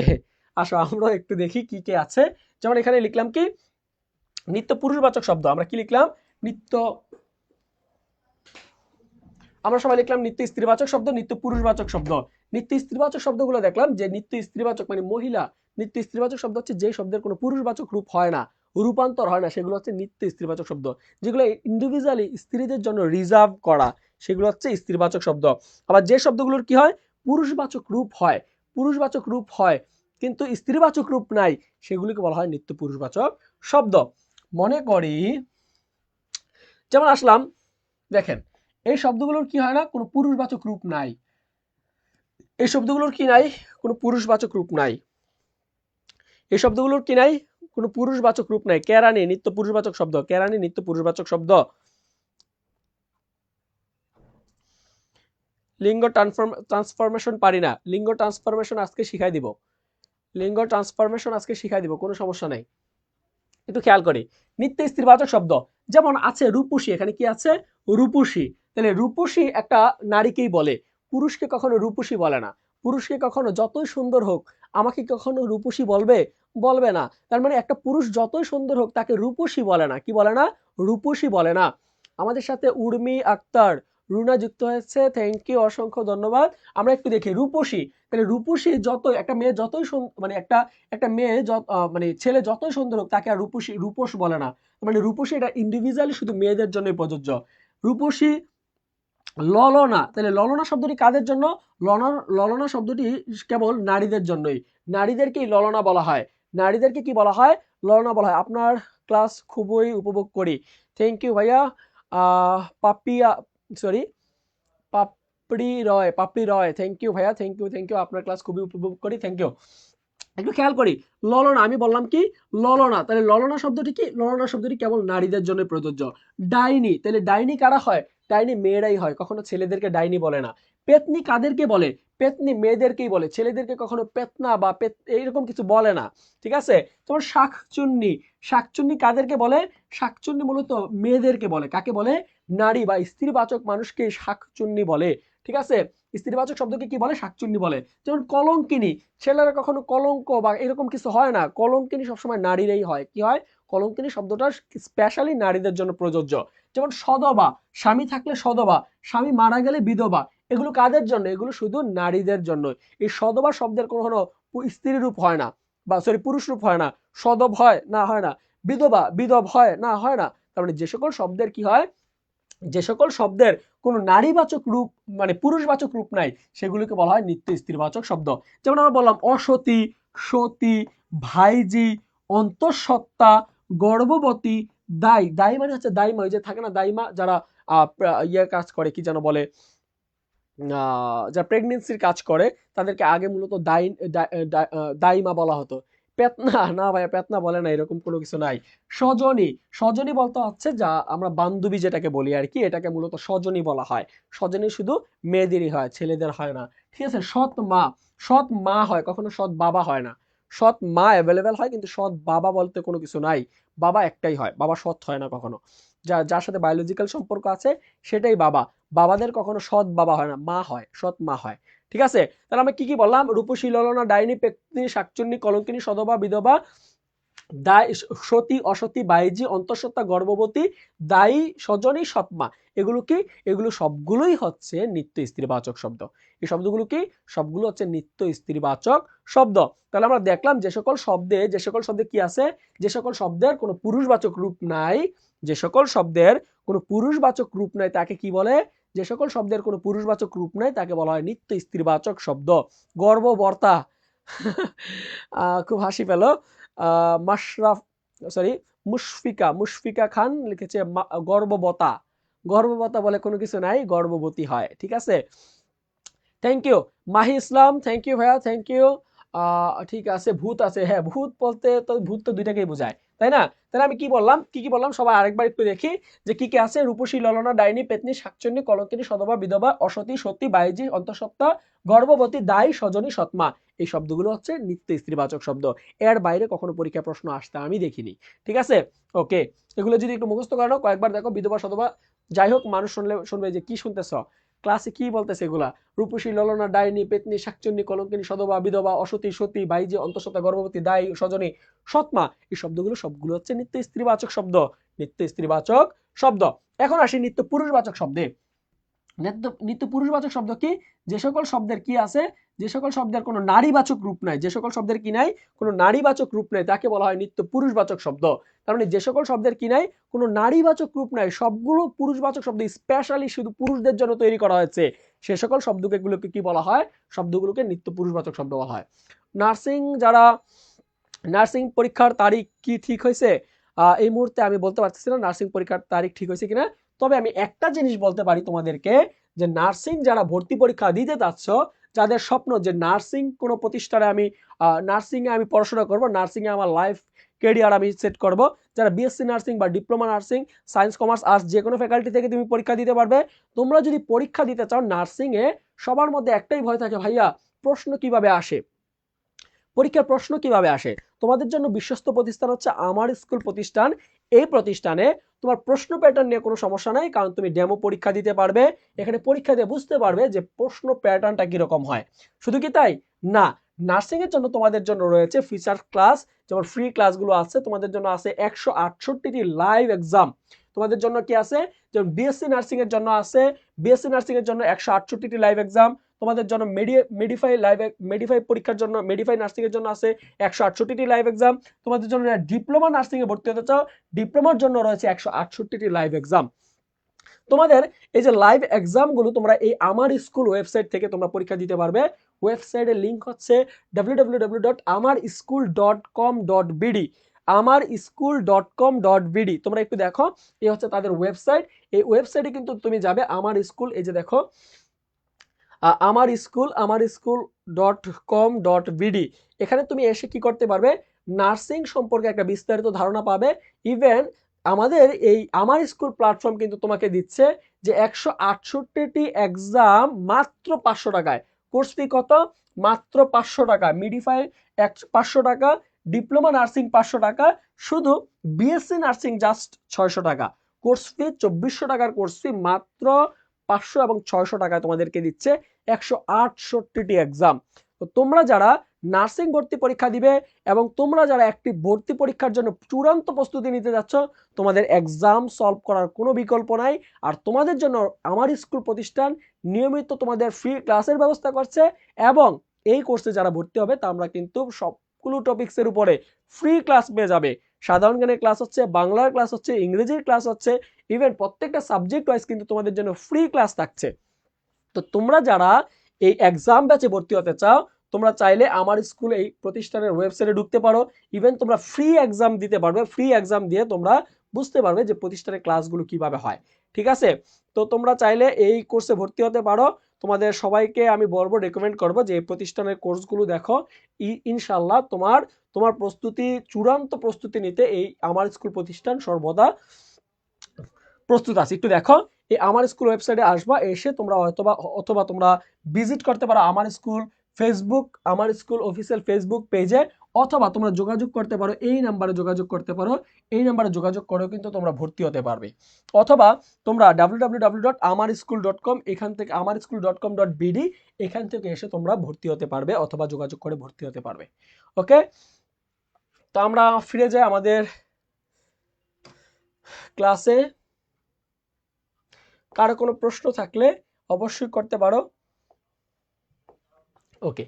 আসো আমরা একটু দেখি কি কে আছে। যেমন এখানে লিখলাম কি নিত্য পুরুষবাচক শব্দ, আমরা কি লিখলাম? নিত্য, আমরা সবাই লিখলাম নিত্য স্ত্রীবাচক শব্দ, নিত্য পুরুষবাচক শব্দ। নিত্য স্ত্রীবাচক শব্দগুলো দেখলাম যে নিত্য স্ত্রীবাচক মানে মহিলা, নিত্য স্ত্রীবাচক শব্দ হচ্ছে যে শব্দের কোনো পুরুষবাচক রূপ হয় না, রূপান্তর হয় না, সেগুলো হচ্ছে নিত্য স্ত্রীবাচক শব্দ। যেগুলো ইন্ডিভিজুয়ালি স্ত্রীদের জন্য রিজার্ভ করা সেগুলো হচ্ছে স্ত্রীবাচক শব্দ। আবার যে শব্দগুলোর কি হয়? পুরুষবাচক রূপ হয়, পুরুষবাচক রূপ হয় কিন্তু স্ত্রীবাচক রূপ নাই, সেগুলিকে বলা হয় নিত্য পুরুষবাচক শব্দ। মনে করি যেমন আসলাম, দেখেন এই শব্দগুলোর কি হয় না? কোনো পুরুষবাচক রূপ নাই, এই শব্দগুলোর কি নাই? কোনো পুরুষবাচক রূপ নাই, এই শব্দগুলোর কি নাই? কোনো পুরুষবাচক রূপ নাই। কেরানি নিত্য পুরুষবাচক শব্দ, কেরানি নিত্য পুরুষবাচক শব্দ। লিঙ্গ ট্রান্সফরমেশন পারি না, লিঙ্গ ট্রান্সফরমেশন আজকে শিখাই দিব, লিঙ্গ ট্রান্সফরমেশন আজকে শিখাই দিব, কোনো সমস্যা নাই। একটু খেয়াল করি নিত্য স্ত্রীবাচক শব্দ, যেমন আছে রূপসী, এখানে কি আছে? রূপসী। তাহলে রূপসী একটা নারীকেই বলে, পুরুষকে কখনো রূপসী বলে না। পুরুষকে কখনো যতই সুন্দর হোক আমাকে কখনো রূপসী বলবে? বলবে না। তার মানে একটা পুরুষ যতই সুন্দর হোক তাকে রূপসী বলে না, কি বলে না? রূপসী বলে না। আমাদের সাথে উর্মি আক্তার, রুনা যুক্ত হয়েছে, থ্যাংক ইউ, অসংখ্য ধন্যবাদ। আমরা একটু দেখি রূপসী, তাহলে রূপসী যত, একটা মেয়ে যতই মানে একটা মেয়ে মানে ছেলে যতই সুন্দর হোক তাকে আর রূপস বলে না। মানে রূপসী এটা ইন্ডিভিজুয়ালি শুধু মেয়েদের জন্য প্রযোজ্য। রূপসী, ললনা, তাহলে ললনা শব্দটি কাদের জন্য? ললনা শব্দটি কেবল নারীদের জন্যই, নারীদেরকেই ললনা বলা হয়, নারীদেরকে কি বলা হয়? ললনা বলা হয়। আপনার ক্লাস খুবই উপভোগ করি, থ্যাংক ইউ ভাইয়া। Papiya, sorry, Papri Roy, thank you ভাইয়া, থ্যাংক ইউ, আপনার ক্লাস খুবই উপভোগ করি, থ্যাংক ইউ। একটু খেয়াল করি ললনা, আমি বললাম কি? ললনা, তাহলে ললনা শব্দটি কি? ললনা শব্দটি কেবল নারীদের জন্য প্রযোজ্য। ডাইনি, তাহলে ডাইনি কারা হয়? ডাইনি মেয়েরাই হয়, কখনো ছেলেদেরকে ডাইনি বলে না। পেতনি কাদেরকে বলে? পেতনি মেয়েদেরকেই বলে, ছেলেদেরকে কখনো পেতনা বা এইরকম কিছু বলে না, ঠিক আছে? তোমার শাকচুন্নি, শাকচুন্নি কাদেরকে বলে? শাকচুন্নি মূলত মেয়েদেরকে বলে। কাকে বলে? নারী বা স্ত্রীবাচক মানুষকে শাকচুন্নি বলে, ঠিক আছে? স্ত্রীবাচক শব্দকে কি বলে? শাকচুন্নি বলে। যেমন কলঙ্কিনী, ছেলেরা কখনো কলঙ্ক বা এরকম কিছু হয় না, কলঙ্কিনী সবসময় নারীরাই হয়। কি হয়? কলঙ্কিনী শব্দটা স্পেশালি নারীদের জন্য প্রযোজ্য। যেমন সধবা, স্বামী থাকলে সধবা, স্বামী মারা গেলে বিধবা, এগুলো কাদের জন্য? এগুলো শুধু নারীদের জন্য। এই সধবা শব্দের কোনো স্ত্রী রূপ হয় না, বা সরি পুরুষ রূপ হয় না। সদব হয় না, হয় না। বিধবা, বিধব হয় না, হয় না। তার মানে যে সকল শব্দের কি হয়, যে সকল শব্দের কোনো নারীবাচক রূপ মানে পুরুষবাচক রূপ নাই, সেগুলোকে বলা হয় নিত্য স্ত্রীবাচক শব্দ। যেমন আমরা বললাম অসতী, সতী, ভাইজি, অন্তঃসত্ত্বা, গর্ভবতী, দায়ী। দায়ী মানে হচ্ছে দাইমা, ওই যে থাকে না দাইমা, যারা ইয়ে কাজ করে, কি যেন বলে, যারা প্রেগনেন্সির কাজ করে, তাদেরকে আগে মূলত দাইমা বলা হতো। পেতনা না ভাইয়া, পেতনা বলে না, এরকম কোনো কিছু নাই। সজনী, সজনী বলতে হচ্ছে যা আমরা বান্ধবী যেটাকে বলি আর কি, এটাকে মূলত সজনী বলা হয়। সজনী শুধু মেয়েদেরই হয়, ছেলেদের হয় না, ঠিক আছে? সৎ মা, সৎ মা হয়, কখনো সৎ বাবা হয় না। সৎ মা অ্যাভেলেবেল হয়, কিন্তু সৎ বাবা বলতে কোনো কিছু নাই। বাবা একটাই হয়, বাবা সৎ হয় না কখনো। যার সাথে বায়োলজিক্যাল সম্পর্ক আছে সেটাই বাবা। বাবাদের কখনো সৎ বাবা হয় না, মা হয়, সৎ মা হয়, ঠিক আছে? তাহলে আমরা কি কি বললাম? রূপসী, ললনা, ডাইনি, পেত্নী, শাকচুন্নি, কলঙ্কিনী, সধবা, বিধবা, দায়, সতী, অসতী, বাইজি, অন্তঃসত্ত্বা, গর্ভবতী, দায়ী, সজনী, সৎমা। এগুলো কি? এগুলো সবগুলোই হচ্ছে নিত্য স্ত্রীবাচক শব্দ। এই শব্দগুলো কি? সবগুলো হচ্ছে নিত্য স্ত্রীবাচক শব্দ। তাহলে আমরা দেখলাম যে সকল শব্দে কি আছে? যে সকল শব্দের কোনো পুরুষবাচক রূপ নাই, যে সকল শব্দের কোনো পুরুষবাচক রূপ নাই তাকে কি বলে? যে সকল শব্দের কোনো পুরুষবাচক রূপ নাই তাকে বলা হয় নিত্য স্ত্রীবাচক শব্দ। গর্ভবর্তা খুব হাসি পেল। মাশরাফ, সরি, মুশফিকা খান লিখেছে গর্ভবতা। গর্ভবতা বলে কোনো কিছু নাই, গর্ভবতী হয়, ঠিক আছে? Thank you Mahi Islam, thank you ভাইয়া, থ্যাংক ইউ। ঠিক আছে, ভূত আছে, হ্যাঁ ভূত বলতে তো ভূত তো দুইটাকেই বোঝায়, তাই না? তাহলে আমি কি বললাম, কি কি বললাম সবাই আরেকবার একটু দেখি, যে কি কি আছে? রূপসী, ললনা, ডাইনি, পেতনি, শাকচুন্নি, কলঙ্কিনী, সধবা, বিধবা, অসতী, সতী, বাইজি, অন্তঃসত্ত্বা, গর্ভবতী, দায়ী, সজনী, সৎমা। এই শব্দগুলো হচ্ছে নিত্য স্ত্রীবাচক শব্দ। এর বাইরে কখনো পরীক্ষা প্রশ্ন আসতে আমি দেখিনি, ঠিক আছে? ওকে, এগুলো যদি একটু মুখস্থ করানো, কয়েকবার দেখো, বিধবা, সধবা, যাই হোক, মানুষ শুনবে যে কি শুনতেছ, ক্লাসে কি বলতেছে এগুলা। রূপসী, ললনা, ডাইনি, পেতনি, শাকচুন্নি, কলঙ্কিনী, সধবা, বিধবা, অসতী, সতী, বাইজি, অন্তঃসত্ত্বা, গর্ভবতী, দায়ী, সজনী, সৎমা। এই শব্দগুলো সবগুলো হচ্ছে নিত্য স্ত্রীবাচক শব্দ, নিত্য স্ত্রীবাচক শব্দ। এখন আসি নিত্য পুরুষবাচক শব্দে। নিত্য পুরুষবাচক শব্দ কি? যে সকল শব্দের কি আছে? যে সকল শব্দের কোনো নারীবাচক রূপ নাই, যে সকল শব্দের কি নাই? কোনো নারীবাচক রূপ নাই, তাকে বলা হয় নিত্য পুরুষবাচক শব্দ। তার মানে যে সকল শব্দের কি নাই? কোনো নারীবাচক রূপ নাই, সবগুলো পুরুষবাচক শব্দ, স্পেশালি শুধু পুরুষদের জন্য তৈরি করা হয়েছে, সে সকল শব্দগুলোকে কি বলা হয়? শব্দগুলোকে নিত্য পুরুষবাচক শব্দ বলা হয়। নার্সিং, যারা নার্সিং পরীক্ষার তারিখ কি ঠিক হয়েছে? এই মুহূর্তে আমি বলতে পারতেছি না নার্সিং পরীক্ষার তারিখ ঠিক হয়েছে কিনা। তবে আমি একটা জিনিস বলতে পারি তোমাদেরকে, যে নার্সিং যারা ভর্তি পরীক্ষা দিতে চাচ্ছ, যাদের স্বপ্ন যে নার্সিং কোনো প্রতিষ্ঠানে আমি নার্সিংয়ে আমি পড়াশোনা করব, নার্সিংয়ে আমার লাইফ কেরিয়ার আমি সেট করব, যারা বিএসসি নার্সিং বা diploma nursing, science, commerce, arts যে কোনো ফ্যাকাল্টি থেকে তুমি পরীক্ষা দিতে পারবে। তোমরা যদি পরীক্ষা দিতে চাও নার্সিংয়ে, সবার মধ্যে একটাই ভয় থাকে, ভাইয়া প্রশ্ন কিভাবে আসে, পরীক্ষার প্রশ্ন কিভাবে আসে। তোমাদের জন্য বিশ্বস্ত প্রতিষ্ঠান হচ্ছে আমার স্কুল প্রতিষ্ঠান। এই প্রতিষ্ঠানে তোমার প্রশ্ন প্যাটার্ন নিয়ে কোনো সমস্যা নাই, কারণ তুমি ডেমো পরীক্ষা দিতে পারবে, এখানে পরীক্ষা দিয়ে বুঝতে পারবে যে প্রশ্ন প্যাটার্নটা কিরকম হয়। শুধু কি তাই না, নার্সিং এর জন্য তোমাদের জন্য রয়েছে ফিচার ক্লাস, যেমন ফ্রি ক্লাসগুলো আছে, তোমাদের জন্য আছে 168টি লাইভ এক্সাম। তোমাদের জন্য কি আছে, যেমন বিএসসি নার্সিং এর জন্য আছে, বিএসসি নার্সিং এর জন্য 168টি লাইভ এক্সাম। তোমাদের জন্য মেডিফাই পরীক্ষার জন্য, মেডিফাই নার্সিং এর জন্য আছে 168টি লাইভ এক্সাম। তোমাদের জন্য ডিপ্লোমা নার্সিং এ ভর্তি হতে চাও, ডিপ্লোমার জন্য রয়েছে 168টি লাইভ এক্সাম। তোমাদের এই যে লাইভ এক্সামগুলো তোমরা এই আমার স্কুল ওয়েবসাইট থেকে তোমরা পরীক্ষা দিতে পারবে। ওয়েবসাইটের লিংক হচ্ছে www.amarschool.com.bd, amarschool.com.bd। তোমরা একটু দেখো, এই হচ্ছে তাদের ওয়েবসাইট। এই ওয়েবসাইটে কিন্তু তুমি যাবে, আমার স্কুল, এই যে দেখো amarschool.com.bd। এখানে তুমি এসে কি করতে পারবে, নার্সিং সম্পর্কে একটা বিস্তারিত ধারণা পাবে। ইভেন আমাদের এই আমার স্কুল প্ল্যাটফর্ম কিন্তু তোমাকে দিচ্ছে যে 168টি এক্সাম মাত্র 500 টাকায়। কোর্স ফি কত? মাত্র 500 টাকা। মিডিফাই 500 টাকা, ডিপ্লোমা নার্সিং 500 টাকা, শুধু বিএসসি নার্সিং জাস্ট 600 টাকা। কোর্স ফি 2400 টাকার কোর্স ফি মাত্র 500 এবং 600 টাকায় তোমাদেরকে দিচ্ছে 168টি এক্সাম। তো তোমরা যারা নার্সিং ভর্তি পরীক্ষা দিবে এবং তোমরা যারা একটি ভর্তি পরীক্ষার জন্য চূড়ান্ত প্রস্তুতি নিতে যাচ্ছ, তোমাদের এক্সাম সলভ করার কোনো বিকল্প নাই। আর তোমাদের জন্য আমার স্কুল প্রতিষ্ঠান নিয়মিত তোমাদের ফ্রি ক্লাসের ব্যবস্থা করছে এবং এই কোর্সে যারা ভর্তি হবে তোমরা কিন্তু সবগুলো টপিক্সের উপরে ফ্রি ক্লাস পেয়ে যাবে। সাধারণ জ্ঞানের ক্লাস হচ্ছে, বাংলার ক্লাস হচ্ছে, ইংরেজির ক্লাস হচ্ছে, ইভেন প্রত্যেকটা সাবজেক্ট ওয়াইজ কিন্তু তোমাদের জন্য ফ্রি ক্লাস থাকছে। তো তোমরা যারা এই এক্সাম ব্যাচে ভর্তি হতে চাও, তোমরা চাইলে আমার স্কুল এই প্রতিষ্ঠানের ওয়েবসাইটে ঢুকতে পারো। ইভেন তোমরা ফ্রি এক্সাম দিতে পারবে। ফ্রি এক্সাম দিয়ে তোমরা বুঝতে পারবে যে প্রতিষ্ঠানের ক্লাসগুলো কিভাবে হয়। ঠিক আছে? তো তোমরা চাইলে এই কোর্সে ভর্তি হতে পারো। তোমাদের সবাইকে আমি বলবো, রেকমেন্ড করবো যে এই প্রতিষ্ঠানের কোর্সগুলো দেখো। ইনশাল্লাহ তোমার প্রস্তুতি, চূড়ান্ত প্রস্তুতি নিতে এই আমার স্কুল প্রতিষ্ঠান সর্বদা প্রস্তুত আছে। একটু দেখো, এই আমার স্কুল ওয়েবসাইটে আসবা, এসে তোমরা অথবা তোমরা ভিজিট করতে পারো আমার স্কুল ফেসবুক, আমার স্কুল অফিসিয়াল ফেসবুক পেজে, অথবা তোমরা যোগাযোগ করতে পারো, এই নাম্বারে যোগাযোগ করতে পারো। এই নাম্বারে যোগাযোগ করেও কিন্তু তোমরা ভর্তি হতে পারবে। অথবা তোমরা www.amarschool.com, এখান থেকে amarschool.com.bd, এখান থেকে এসে তোমরা ভর্তি হতে পারবে অথবা যোগাযোগ করে ভর্তি হতে পারবে। ওকে, তো আমরা ফিরে যাই আমাদের ক্লাসে। কারো কোনো প্রশ্ন থাকলে অবশ্যই করতে পারো। ওকে,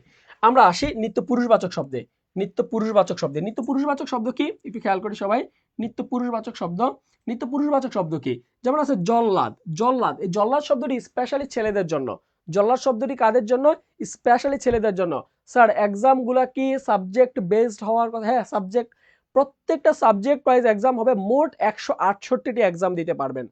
আমরা আসি নিত্য পুরুষবাচক শব্দে। নিত্য পুরুষবাচক শব্দ কি একটু খেয়াল করি সবাই। নিত্য পুরুষবাচক শব্দ কি? যেমন আছে জল্লাদ। এই জল্লাদ শব্দটি স্পেশালি ছেলেদের জন্য। জল্লাদ শব্দটি কাদের জন্য? স্পেশালি ছেলেদের জন্য। স্যার এক্সাম গুলা কি সাবজেক্ট বেসড হওয়ার কথা? হ্যাঁ, সাবজেক্ট, প্রত্যেকটা সাবজেক্ট ওয়াইজ এক্সাম হবে। মোট 168টি এক্সাম দিতে পারবেন।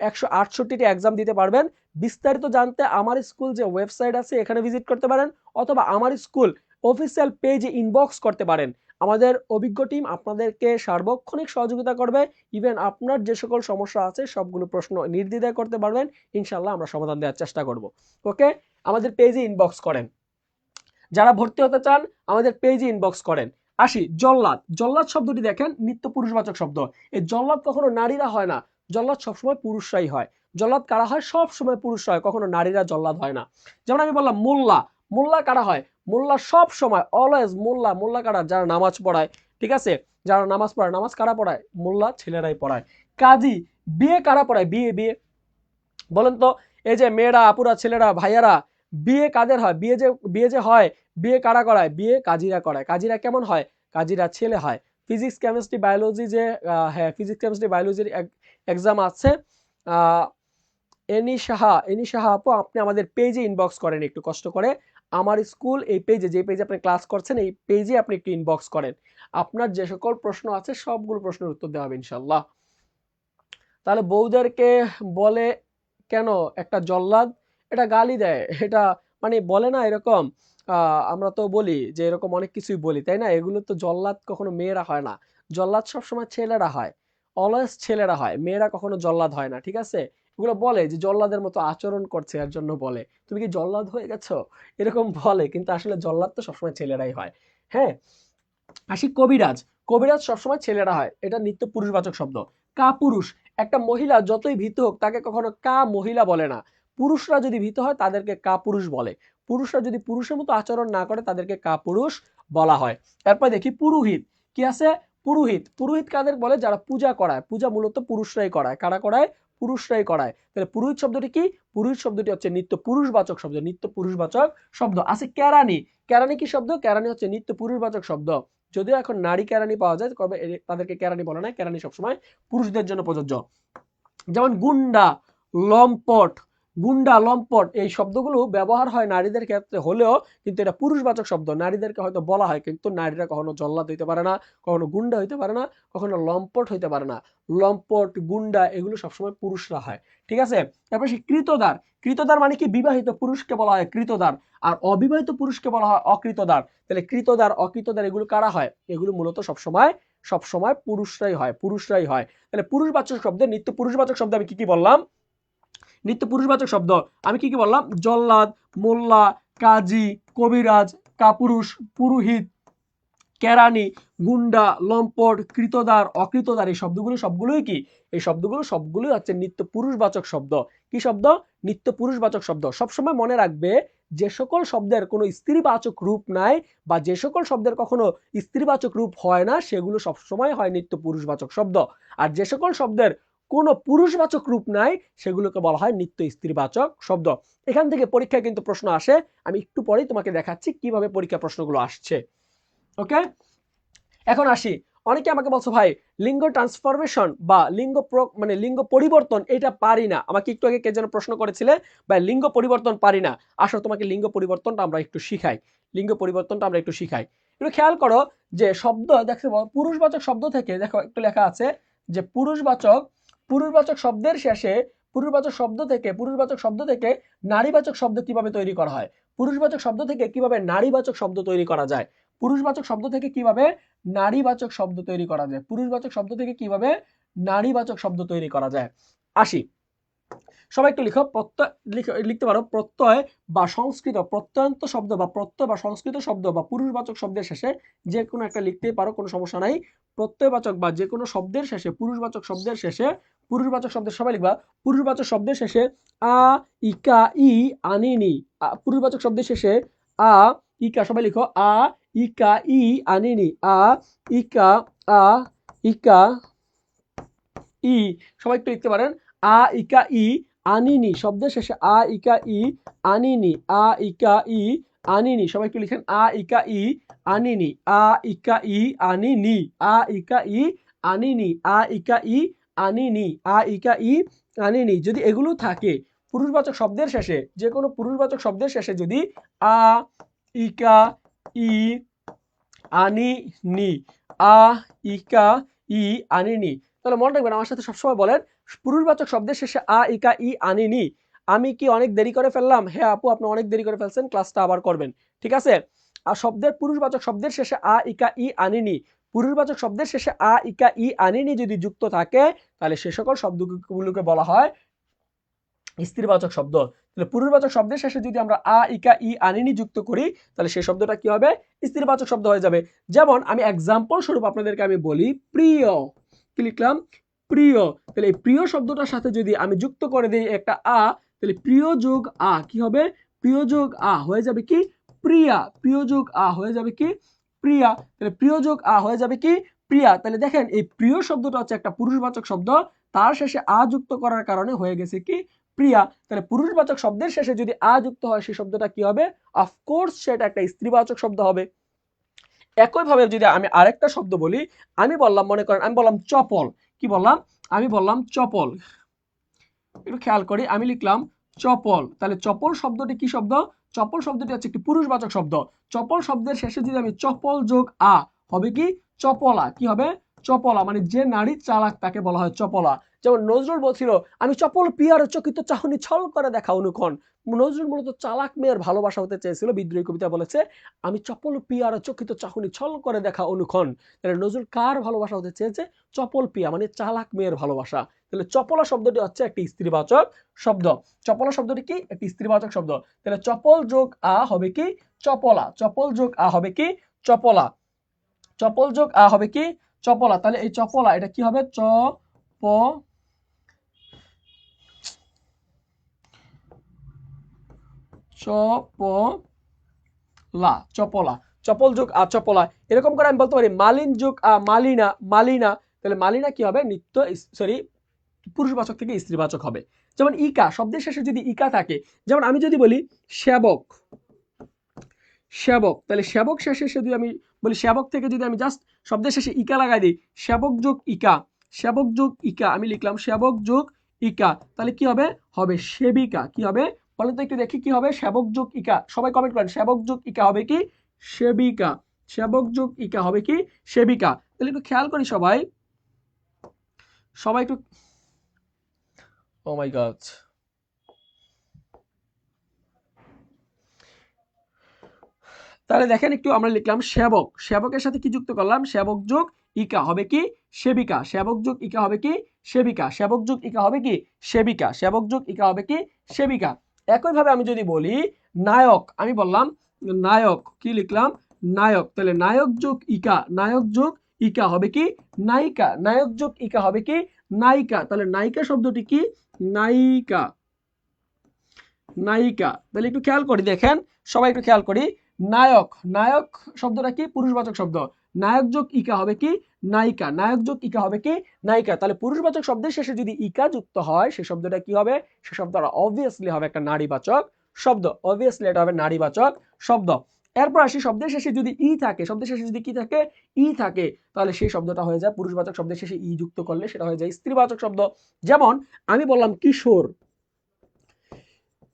168টি এক্সাম দিতে পারবেন। বিস্তারিত জানতে আমার স্কুল যে ওয়েবসাইট আছে এখানে ভিজিট করতে পারেন, অথবা আমার স্কুল অফিসিয়াল পেজে ইনবক্স করতে পারেন। আমাদের অভিজ্ঞ টিম আপনাদেরকে সার্বক্ষণিক সহযোগিতা করবে। ইভেন আপনার যে সকল সমস্যা আছে সবগুলো প্রশ্ন নির্দ্বিধায় করতে পারবেন। ইনশাল্লাহ আমরা সমাধান দেওয়ার চেষ্টা করব। ওকে, আমাদের পেজে ইনবক্স করেন। যারা ভর্তি হতে চান আমাদের পেজে ইনবক্স করেন। আসি জল্লাদ শব্দটি দেখেন, নিত্য পুরুষবাচক শব্দ। এই জল্লাদ কখনো নারীরা হয় না, জল্লাদ সবসময় পুরুষরাই হয়। জল্লাদ কারা হয়? সব সময় পুরুষরা হয়, কখনো নারীরা জল্লাদ হয় না। যেমন আমি বললাম মোল্লা কারা হয়? মোল্লা সব সময় অলওয়েজ মোল্লা কারা? যারা নামাজ পড়ায়। ঠিক আছে, যারা নামাজ পড়ায়। নামাজ কারা পড়ায়? মোল্লা ছেলেরাই পড়ায়। কাজী, বিয়ে কারা পড়ায়? বিয়ে বলেন তো, এই যে মেয়েরা, আপুরা, ছেলেরা, ভাইয়ারা, বিয়ে কাদের হয়? বিয়ে যে হয়, বিয়ে কারা করায়? বিয়ে কাজীরা করায়। কাজীরা কেমন হয়? কাজীরা ছেলে হয়। ফিজিক্স কেমিস্ট্রি বায়োলজি যে হ্যাঁ, ফিজিক্স কেমিস্ট্রি বায়োলজির এক্সাম আছে। এনি সাহা আপু, আপনি আমাদের পেজে ইনবক্স করেন একটু কষ্ট করে। আমার স্কুল এই পেজে, যে পেজে আপনি ক্লাস করছেন, এই পেজে আপনি একটু ইনবক্স করেন। আপনার যে সকল প্রশ্ন আছে সবগুলো প্রশ্নের উত্তর দেওয়া হবে ইনশাল্লাহ। তাহলে বউদেরকে বলে কেন একটা জল্লাদ? এটা গালি দেয়, এটা মানে বলে না এরকম। আমরা তো বলি যে এরকম অনেক কিছুই বলি, তাই না? এগুলো তো জল্লাদ কখনো মেয়েরা হয় না। জল্লাদ সবসময় ছেলেরা হয়, অলওয়েজ ছেলেরা হয়, মেয়েরা কখনো জল্লাদ হয় না। ঠিক আছে, এগুলো বলে যে জল্লাদের মতো আচরণ করছে, এর জন্য বলে তুমি কি জল্লাদ হয়ে গেছো, এরকম বলে, কিন্তু আসলে জল্লাদ তো সবসময় ছেলেরাই হয়। হ্যাঁ, আসি কবিরাজ সবসময় ছেলেরা হয়, এটা নিত্য পুরুষবাচক শব্দ। কাপুরুষ, একটা মহিলা যতই ভীত হোক তাকে কখনো কা মহিলা বলে না। পুরুষরা যদি ভীত হয় তাদেরকে কাপুরুষ বলে। পুরুষরা যদি পুরুষের মতো আচরণ না করে তাদেরকে কাপুরুষ বলা হয়। এরপর দেখি পুরোহিত। কি আছে? পুরোহিত কাদের বলে? যারা পূজা করায়। পূজা মূলত পুরুষরাই করায়। কারা করায়? পুরুষরাই করায়। তাহলে পুরোহিত শব্দটি কি? পুরোহিত শব্দটি হচ্ছে নিত্য পুরুষবাচক শব্দ। আছে কেরানি কি শব্দ? কেরানি হচ্ছে নিত্য পুরুষবাচক শব্দ। যদিও এখন নারী কেরানি পাওয়া যায়, তবে তাদেরকে কেরানি বলে না, কেরানি সবসময় পুরুষদের জন্য প্রযোজ্য। যেমন লম্পট এই শব্দগুলো ব্যবহার হয় নারীদের ক্ষেত্রে হলেও কিন্তু এটা পুরুষবাচক শব্দ। নারীদেরকে হয়তো বলা হয়, কিন্তু নারীরা কখনো জল্লাদ হইতে পারে না, কখনো গুন্ডা হইতে পারে না, কখনো লম্পট হইতে পারে না। লম্পট, গুন্ডা এগুলো সবসময় পুরুষরা হয়। ঠিক আছে, তারপর সে কৃতদার মানে কি? বিবাহিত পুরুষকে বলা হয় কৃতদার, আর অবিবাহিত পুরুষকে বলা হয় অকৃতদার। তাহলে কৃতদার, অকৃতদার এগুলো কারা হয়? এগুলো মূলত সবসময় সব সময় পুরুষরাই হয়। তাহলে পুরুষবাচক শব্দে নিত্য পুরুষবাচক শব্দ আমি কি কি বললাম? নিত্য পুরুষবাচক শব্দ আমি কি কি বললাম? জল্লাদ, মোল্লা, কাজী, কবিরাজ, কাপুরুষ, পুরোহিত, কেরানি, গুন্ডা, লম্পট, কৃতদার, অকৃতদার, এই শব্দগুলো সবগুলোই কি? এই শব্দগুলো সবগুলোই হচ্ছে নিত্য পুরুষবাচক শব্দ। কি শব্দ? নিত্য পুরুষবাচক শব্দ। সবসময় মনে রাখবে যে সকল শব্দের কোনো স্ত্রীবাচক রূপ নাই বা যে সকল শব্দের কখনো স্ত্রীবাচক রূপ হয় না সেগুলো সবসময় হয় নিত্য পুরুষবাচক শব্দ। আর যে সকল শব্দের কোনো পুরুষবাচক রূপ নাই সেগুলোকে বলা হয় নিত্য স্ত্রীবাচক শব্দ। এখান থেকে পরীক্ষায় কিন্তু প্রশ্ন আসে, আমি একটু পরেই তোমাকে দেখাচ্ছি কিভাবে পরীক্ষা প্রশ্নগুলো আসছে। ওকে, এখন আসি। অনেকে আমাকে বলছো ভাই লিঙ্গ ট্রান্সফরমেশন বা লিঙ্গ পরিবর্তন এটা পারি না। আমাকে একটু আগে কে যেন প্রশ্ন করেছিলে ভাই লিঙ্গ পরিবর্তন পারি না। আসলে তোমাকে লিঙ্গ পরিবর্তনটা আমরা একটু শিখাই। একটু খেয়াল করো যে শব্দ দেখো পুরুষবাচক শব্দ থেকে দেখো একটু লেখা আছে যে পুরুষবাচক শব্দের শেষে পুরুষবাচক শব্দ থেকে নারীবাচক শব্দ কিভাবে তৈরি করা হয়। পুরুষবাচক শব্দ থেকে কিভাবে নারীবাচক শব্দ তৈরি করা যায়। পুরুষবাচক শব্দ থেকে কিভাবে নারীবাচক শব্দ তৈরি করা যায়। পুরুষবাচক শব্দ থেকে কিভাবে নারীবাচক শব্দ তৈরি করা যায়। আসি, সবাই একটু লিখো। লিখতে পারো প্রত্যয় বা সংস্কৃত, প্রত্যয়ন্ত শব্দ বা প্রত্যয় বা সংস্কৃত শব্দ বা পুরুষবাচক শব্দের শেষে যে কোনো একটা লিখতেই পারো, কোনো সমস্যা নাই। প্রত্যয়বাচক বা যে কোনো শব্দের শেষে পুরুষবাচক শব্দের শেষে পুরুষবাচক শব্দের সবাই লিখবা পুরুষবাচক শব্দের শেষে আ ইকা ই আনিনি। পুরুষবাচক শব্দের শেষে আ ইকা, সবাই লিখো আ ইকা ই আনিনি। আ ইকা আ ইকা ই, সবাই একটু লিখতে পারেন আ ইকা ই আনিনি শব্দের শেষে আ ইকা ই আনিনি। আ ইকা ই আনিনি, সবাই একটু লিখেন আ ইকা ই আনিনি। আ ইকা ই আনিনি। আ ইকা ই আনিনি। আ ইকা ই আনিনি। আ ইকা ই আনিনি। যদি এগুলো থাকে পুরুষবাচক শব্দের শেষে, যে কোনো পুরুষবাচক শব্দের শেষে যদি আ ইকা ই আনিনি, আ ইকা ই আনিনি, তাহলে মনে রাখবেন আমার সাথে সবসময় বলেন পুরুষবাচক শব্দের শেষে আ ইকা ই আনিনি। আমি কি অনেক দেরি করে ফেললাম? হ্যাঁ আপু আপনি অনেক দেরি করে ফেলছেন, ক্লাসটা আবার করবেন, ঠিক আছে? আর পুরুষবাচক শব্দের শেষে আ ইকা ই আনিনি, পুরুষবাচক শব্দের শেষে আ ইকা ই আনিনি যদি যুক্ত থাকে তাহলে সে সকল শব্দগুলোকে বলা হয় স্ত্রীবাচক শব্দ। তাহলে পুরুষবাচক শব্দের শেষে যদি আমরা আ ইকা ই আনিনি যুক্ত করি তাহলে সেই শব্দটা কি হবে? স্ত্রীবাচক শব্দ হয়ে যাবে। যেমন আমি এক্সাম্পল স্বরূপ আপনাদেরকে আমি বলি প্রিয়, কি লিখলাম? প্রিয়। তাহলে এই প্রিয় শব্দটার সাথে যদি আমি যুক্ত করে দিই একটা আ, তাহলে প্রিয় যোগ আ কি হবে? প্রিয় যোগ আ হয়ে যাবে কি? প্রিয়া। প্রিয় যোগ আ হয়ে যাবে কি? প্রিয়া। তাহলে প্রিয় যোগ আ হয়ে যাবে কি? প্রিয়া। তাহলে দেখেন এই প্রিয় শব্দটা হচ্ছে একটা পুরুষবাচক শব্দ, তার শেষে আ যুক্ত করার কারণে হয়ে গেছে কি? প্রিয়া। তাহলে পুরুষবাচক শব্দের শেষে যদি আ যুক্ত হয় সেই শব্দটা কি হবে? অফকোর্স সেটা একটা স্ত্রীবাচক শব্দ হবে। একইভাবে যদি আমি আরেকটা শব্দ বলি, আমি বললাম মনে করেন আমি বললাম চপল। কি বললাম? আমি বললাম চপল। একটু খেয়াল করি, আমি লিখলাম চপল। তাহলে চপল শব্দটি কি শব্দ? চপল শব্দটি হচ্ছে একটি পুরুষবাচক শব্দ। চপল শব্দের শেষে যদি আমি চপল যোগ আ হবে কি? চপলা। কি হবে? চপলা। মানে যে নারী চালাক তাকে বলা হয় চপলা। যেমন নজরুল বলছিল আমি চপল পিয়ার চকিত চাহনি ছল করে দেখা অনুক্ষণ। নজরুল মূলত চালাক মেয়ের ভালোবাসা হতে চেয়েছিল, বিদ্রোহী কবিতা বলেছে আমি চপল পিয়ার চকিত চাহনি ছল করে দেখা অনুক্ষণ। তাহলে নজরুল কার ভালোবাসা হতে চেয়েছে? চপল পিয়া মানে চালাক মেয়ের ভালোবাসা। তাহলে চপলা শব্দটি হচ্ছে একটি স্ত্রীবাচক শব্দ। চপলা শব্দটি কি? একটি স্ত্রীবাচক শব্দ। তাহলে চপল যোগ আ হবে কি? চপলা। চপল যোগ আ হবে কি? চপলা। চপল যোগ আ হবে কি? চপলা। তাহলে এই চপলা এটা কি হবে? চপলা। চপলা। চপল যোগ আ চপলা। এরকম করে আমি বলতে পারি মালিন যোগ আ মালিনা। মালিনা। তাহলে মালিনা কি হবে? পুরুষবাচক থেকে স্ত্রীবাচক হবে। যেমন ইকা শব্দের শেষে যদি ইকা থাকে, যেমন আমি যদি বলি সেবক, সেবক, তাহলে সেবক শেষে যদি আমি বলি সেবক থেকে যদি আমি জাস্ট শব্দের শেষে ইকা লাগাই দিই, সেবক যোগ ইকা, সেবক যোগ ইকা, আমি লিখলাম সেবক যোগ ইকা, তাহলে কি হবে? হবে সেবিকা। কি হবে বলেন তো একটু দেখি কি হবে? সেবক যোগ ইকা, সবাই কমেন্ট করেন। সেবক যোগ ইকা হবে কি? সেবিকা। সেবক যোগ ইকা হবে কি? সেবিকা। তাহলে একটু খেয়াল করি সবাই, সবাই একটু ও মাই গড, তাহলে দেখেন একটু আমরা লিখলাম সেবক, সেবকের সাথে কি যুক্ত করলাম, সেবক যোগ ইকা হবে কি সেবিকা, সেবক যোগ ইকা হবে কি সেবিকা, সেবক যোগ ইকা হবে কি সেবিকা, সেবক যোগ ইকা হবে কি সেবিকা। একইভাবে আমি যদি বলি নায়ক, আমি বললাম নায়ক, কি লিখলাম নায়ক, তাহলে নায়ক যোগ ইকা, নায়ক যোগ ইকা হবে কি নায়িকা, নায়ক যোগ ইকা হবে কি নায়িকা, তাহলে নায়িকা শব্দটি কি নায়িকা, নায়িকা। তাহলে একটু খেয়াল করি, দেখেন সবাই একটু খেয়াল করি, নায়ক, নায়ক শব্দটা কি পুরুষবাচক শব্দ, নায়ক যোগ ইকা হবে কি নায়িকা, নায়ক যোগ ইকা হবে কি নায়িকা। তাহলে পুরুষবাচক শব্দের শেষে যদি ইকা যুক্ত হয় সে শব্দটা কি হবে, সে শব্দটা অবভিয়াসলি হবে একটা নারীবাচক শব্দ, অবভিয়াসলি এটা হবে নারীবাচক শব্দ। এরপর আসি শব্দের শেষে যদি ই থাকে, শব্দের শেষে যদি কি থাকে ই থাকে, তাহলে সেই শব্দটা হয়ে যায় পুরুষবাচক শব্দের শেষে ই যুক্ত করলে সেটা হয়ে যায় স্ত্রীবাচক শব্দ। যেমন আমি বললাম কিশোর,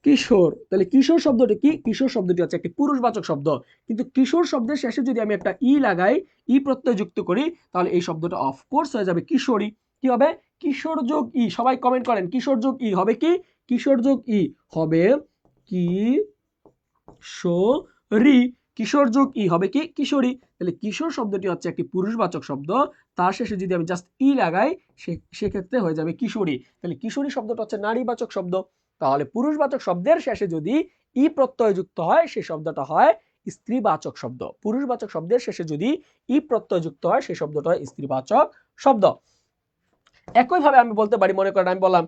কিশোর, তাহলে কিশোর শব্দটি কি, কিশোর শব্দটি হচ্ছে একটি পুরুষবাচক শব্দ, কিন্তু কিশোর শব্দের শেষে যদি আমি একটা ই লাগাই, ই প্রত্যয় যুক্ত করি, তাহলে এই শব্দটা অফকোর্স হয়ে যাবে কিশোরী। কি হবে, কিশোর যোগ ই, সবাই কমেন্ট করেন, কিশোর যোগ ই হবে কি, কিশোর যোগ ই হবে কিশোরী, কিশোর যোগ ই হবে কি কিশোরী। তাহলে কিশোর শব্দটি হচ্ছে একটি পুরুষবাচক শব্দ, তার শেষে যদি আমি জাস্ট ই লাগাই সেক্ষেত্রে হয়ে যাবে কিশোরী। তাহলে কিশোরী শব্দটা হচ্ছে নারীবাচক শব্দ। তাহলে পুরুষবাচক শব্দের শেষে যদি ই প্রত্যয় যুক্ত হয় সেই শব্দটা হয় স্ত্রীবাচক শব্দ, পুরুষবাচক শব্দের শেষে যদি ই প্রত্যয় যুক্ত হয় সেই শব্দটা হয় স্ত্রীবাচক শব্দ। একইভাবে আমি বলতে পারি, মনে করেন আমি বললাম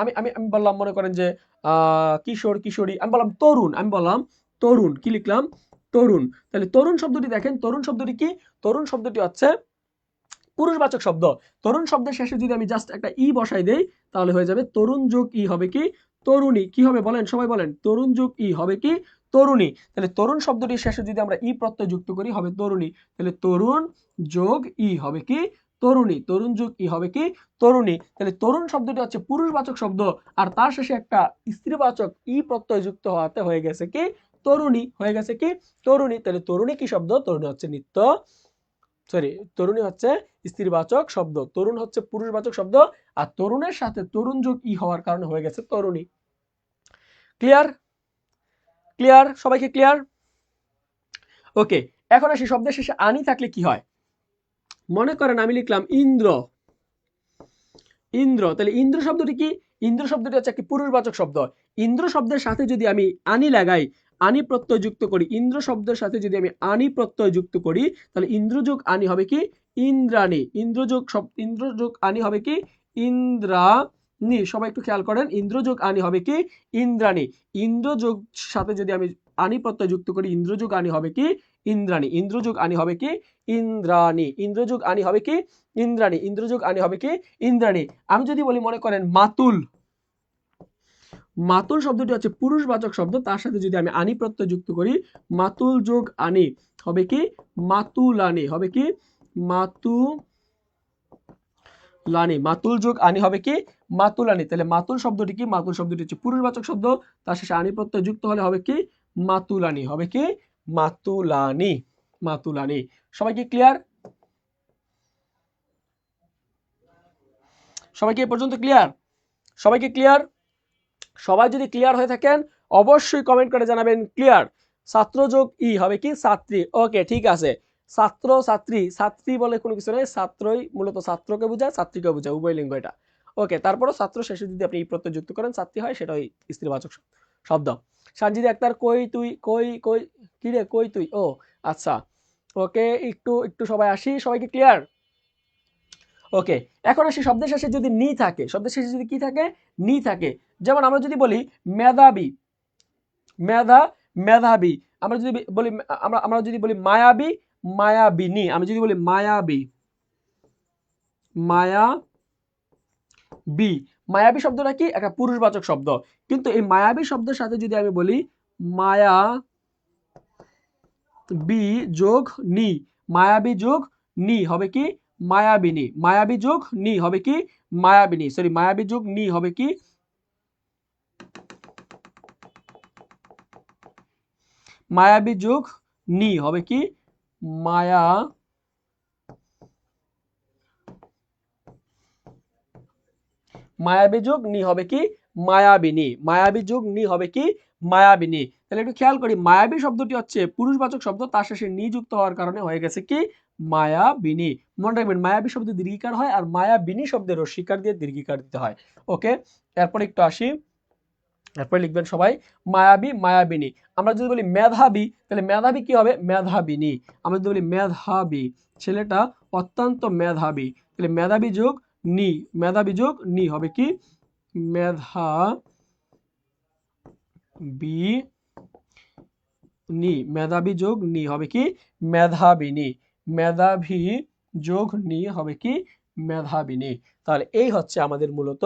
আমি আমি আমি বললাম মনে করেন যে কিশোর কিশোরী, আমি বললাম তরুণ, আমি বললাম তরুণ, কি লিখলাম তরুণ। তাহলে তরুণ শব্দটি দেখেন, তরুণ শব্দটি কি, তরুণ শব্দটি হচ্ছে পুরুষবাচক শব্দ, তরুণ শব্দের শেষে যদি আমি জাস্ট একটা ই বসাই দেই তাহলে হয়ে যাবে তরুণ যোগ ই হবে কি তরুণী, কি হবে বলেন সবাই বলেন, তরুণ যোগ ই হবে কি তরুণী। তাহলে তরুণ শব্দটির শেষে যদি আমরা ই প্রত্যয় যুক্ত করি হবে তরুণী, তাহলে তরুণ যোগ ই হবে কি তরুণী, তরুণ যোগ ই হবে কি তরুণী। তাহলে তরুণ শব্দটি হচ্ছে পুরুষবাচক শব্দ আর তার শেষে একটা স্ত্রীবাচক ই প্রত্যয় যুক্ত হওয়াতে হয়ে গেছে কি তরুণী, হয়ে গেছে কি তরুণী। তাহলে তরুণী কি শব্দ, তরুণী হচ্ছে নিত্য, সরি তরুণী হচ্ছে স্ত্রীবাচক শব্দ, তরুণ হচ্ছে পুরুষবাচক শব্দ, আর তরুণের সাথে তরুণ যোগ ই হওয়ার কারণে হয়ে গেছে তরুণী। ক্লিয়ার, ক্লিয়ার, সবাইকে ক্লিয়ার? ওকে, এখন আসি শব্দের শেষে আনি থাকলে কি হয়। মনে করেন আমি লিখলাম ইন্দ্র, ইন্দ্র, তাহলে ইন্দ্র শব্দটি কি, ইন্দ্র শব্দটি হচ্ছে একটি পুরুষবাচক শব্দ, ইন্দ্র শব্দের সাথে যদি আমি আনি লাগাই, আনি প্রত্যয় যুক্ত করি, ইন্দ্র শব্দের সাথে যদি আমি আনি প্রত্যয় যুক্ত করি তাহলে ইন্দ্র যোগ আনি হবে কি ইন্দ্রাণী, ইন্দ্র যোগ আনি হবে কি ইন্দ্রাণী, সবাই একটু খেয়াল করেন, ইন্দ্র যোগ আনি হবে কি ইন্দ্রাণী, ইন্দ্র যোগ সাথে যদি আমি আনি প্রত্যয় যুক্ত করি ইন্দ্র যোগ আনি হবে কি ইন্দ্রাণী, ইন্দ্র যোগ আনি হবে কি ইন্দ্রাণী, ইন্দ্র যোগ আনি হবে কি ইন্দ্রাণী, ইন্দ্র যোগ আনি হবে কি ইন্দ্রাণী। আমি যদি বলি মনে করেন মাতুল, মাতুল শব্দটি হচ্ছে পুরুষবাচক শব্দ, তার সাথে যদি আমি আনি প্রত্যয় যুক্ত করি মাতুল যোগ আনি হবে কি মাতুলানি, হবে কি মাতুলানি, মাতুল যোগ আনি হবে কি মাতুলানি। তাহলে মাতুল শব্দটি কি, মাতুল শব্দটি হচ্ছে পুরুষবাচক শব্দ, তার শেষে আনি প্রত্যয় যুক্ত হলে হবে কি মাতুলানি, হবে কি মাতুলানি, মাতুলানি। সবাই কি ক্লিয়ার, সবাই কি এ পর্যন্ত ক্লিয়ার, সবাই কি ক্লিয়ার? সবাই যদি ক্লিয়ার হয়ে থাকেন অবশ্যই কমেন্ট করে জানাবেন ক্লিয়ার। ছাত্র যোগ ই হবে কি ছাত্রী, ওকে ঠিক আছে, ছাত্র ছাত্রী, ছাত্রী বলে কোনো কিছু নেই, ছাত্রই মূলত ছাত্রকে বোঝায় ছাত্রীকে বোঝায় উভয় লিঙ্গ এটা, ওকে। তারপরও ছাত্র শেষে যদি আপনি ই প্রত্যয় যুক্ত করেন ছাত্রী হয়, সেটা ওই স্ত্রীবাচক শব্দ। সানজিদ আক্তার কই তুই, কই কই কি রে কই তুই, ও আচ্ছা, ওকে একটু একটু সবাই আসি, সবাইকে ক্লিয়ার? ওকে, এখন আসি শব্দের শেষে যদি নি থাকে, শব্দের শেষে যদি কি থাকে নি থাকে, যেমন আমরা যদি বলি মেধাবী, মেধাবী, আমরা যদি বলি আমরা যদি বলি মায়াবী, মায়াবিনী, আমি যদি বলি মায়াবী, মায়াবী, মায়াবী শব্দটা কি একটা পুরুষবাচক শব্দ, কিন্তু এই মায়াবী শব্দের সাথে যদি আমি বলি মায়াবী যোগ নি, মায়াবী যোগ নি হবে কি মায়াবিনী, মায়াবী যোগ নি হবে কি মায়াবিনী, সরি মায়াবী যোগ নি হবে কি মায়াবী যোগ নি হবে কি মায়া, মায়াবী যোগ নি হবে কি মায়াবিনী, মায়াবী যোগ নি হবে কি মায়াবিনী। তাহলে একটু খেয়াল করি, মায়াবী শব্দটি হচ্ছে পুরুষবাচক শব্দ, তার শেষে নি যুক্ত হওয়ার কারণে হয়ে গেছে কি মায়াবিনী। মনে রাখবেন মায়াবী শব্দে দীর্ঘিকার হয় আর মায়াবিনী শব্দের রস্যিকার দিয়ে দীর্ঘিকার দিতে হয়। ওকে, এরপর একটু আসি, এরপরে লিখবেন সবাই মায়াবী মায়াবিনী। আমরা যদি বলি মেধাবী তাহলে মেধাবী কি হবে মেধাবিনী। আমরা যদি বলি মেধাবী ছেলেটা অত্যন্ত মেধাবী, তাহলে মেধাবী যোগ নি, মেধাবী যোগ নি হবে কি মেধাবী নি, মেধাবী যোগ নি হবে কি মেধাবিনী, মেধাবী যোগ নি হবে কি মেধাবিনী। তাহলে এই হচ্ছে আমাদের মূলত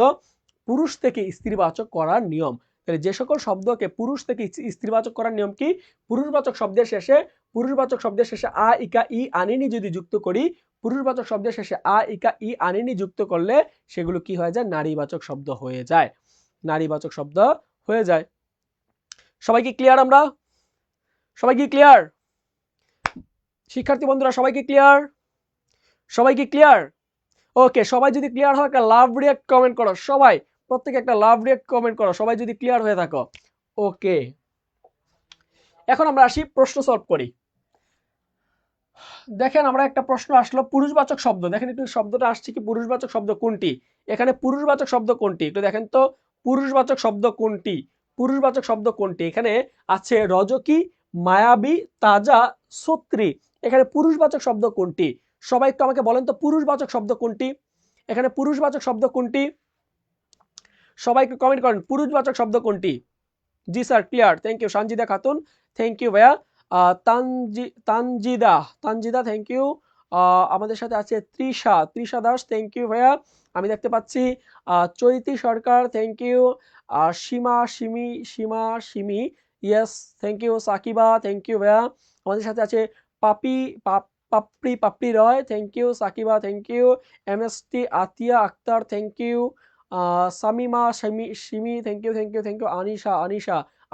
পুরুষ থেকে স্ত্রীবাচক করার নিয়ম। তাহলে যে সকল শব্দকে পুরুষ থেকে স্ত্রীবাচক করার নিয়ম কি, পুরুষবাচক শব্দের শেষে আ ইকা ই আনিনি যদি যুক্ত করি, পুরুষবাচক শব্দের শেষে আ ইকা ই আনিনি যুক্ত করলে সেগুলো কি হয়ে যায় নারীবাচক শব্দ হয়ে যায়, নারীবাচক শব্দ হয়ে যায়। সবাই কি ক্লিয়ার? আমরা সবাই কি ক্লিয়ার? শিক্ষার্থী বন্ধুরা সবাই কি ক্লিয়ার? সবাই কি ক্লিয়ার? ওকে, সবাই যদি ক্লিয়ার হয় একটা লাভ রিঅ্যাক্ট কমেন্ট করো, সবাই প্রত্যেকে একটা লাভ রিঅ্যাক্ট কমেন্ট করো সবাই যদি ক্লিয়ার হয়ে থাকো। ওকে, এখন আমরা আসি প্রশ্ন সলভ করি। দেখেন আমরা একটা প্রশ্ন আসলো পুরুষবাচক শব্দ, দেখেন একটু শব্দটা আসছে কি পুরুষবাচক শব্দ কোনটি, এখানে পুরুষবাচক শব্দ কোনটি একটু দেখেন তো, পুরুষবাচক শব্দ কোনটি, পুরুষবাচক শব্দ কোনটি, এখানে আছে রজকী, মায়াবী, তাজা, সত্রী, এখানে পুরুষবাচক শব্দ কোনটি? সবাই একটু আমাকে বলেন তো পুরুষবাচক শব্দ কোনটি, এখানে পুরুষবাচক শব্দ কোনটি? সবাই একটু কমেন্ট করেন পুরুষবাচক শব্দ কোনটি। জি sir clear, thank you Sanjida Khatun, thank you ভাইয়া। Tanjida thank you. আমাদের সাথে আছে তৃষা দাস, থ্যাংক ইউ ভাইয়া। আমি দেখতে পাচ্ছি Choiti Sarkar, thank you. Sima Simi yes, thank you. Sakiba, thank you ভাইয়া। আমাদের সাথে আছে Papri Roy, thank you. Sakiba, thank you. MST Atia Akter, thank you. Samima Simi, thank you. Anisha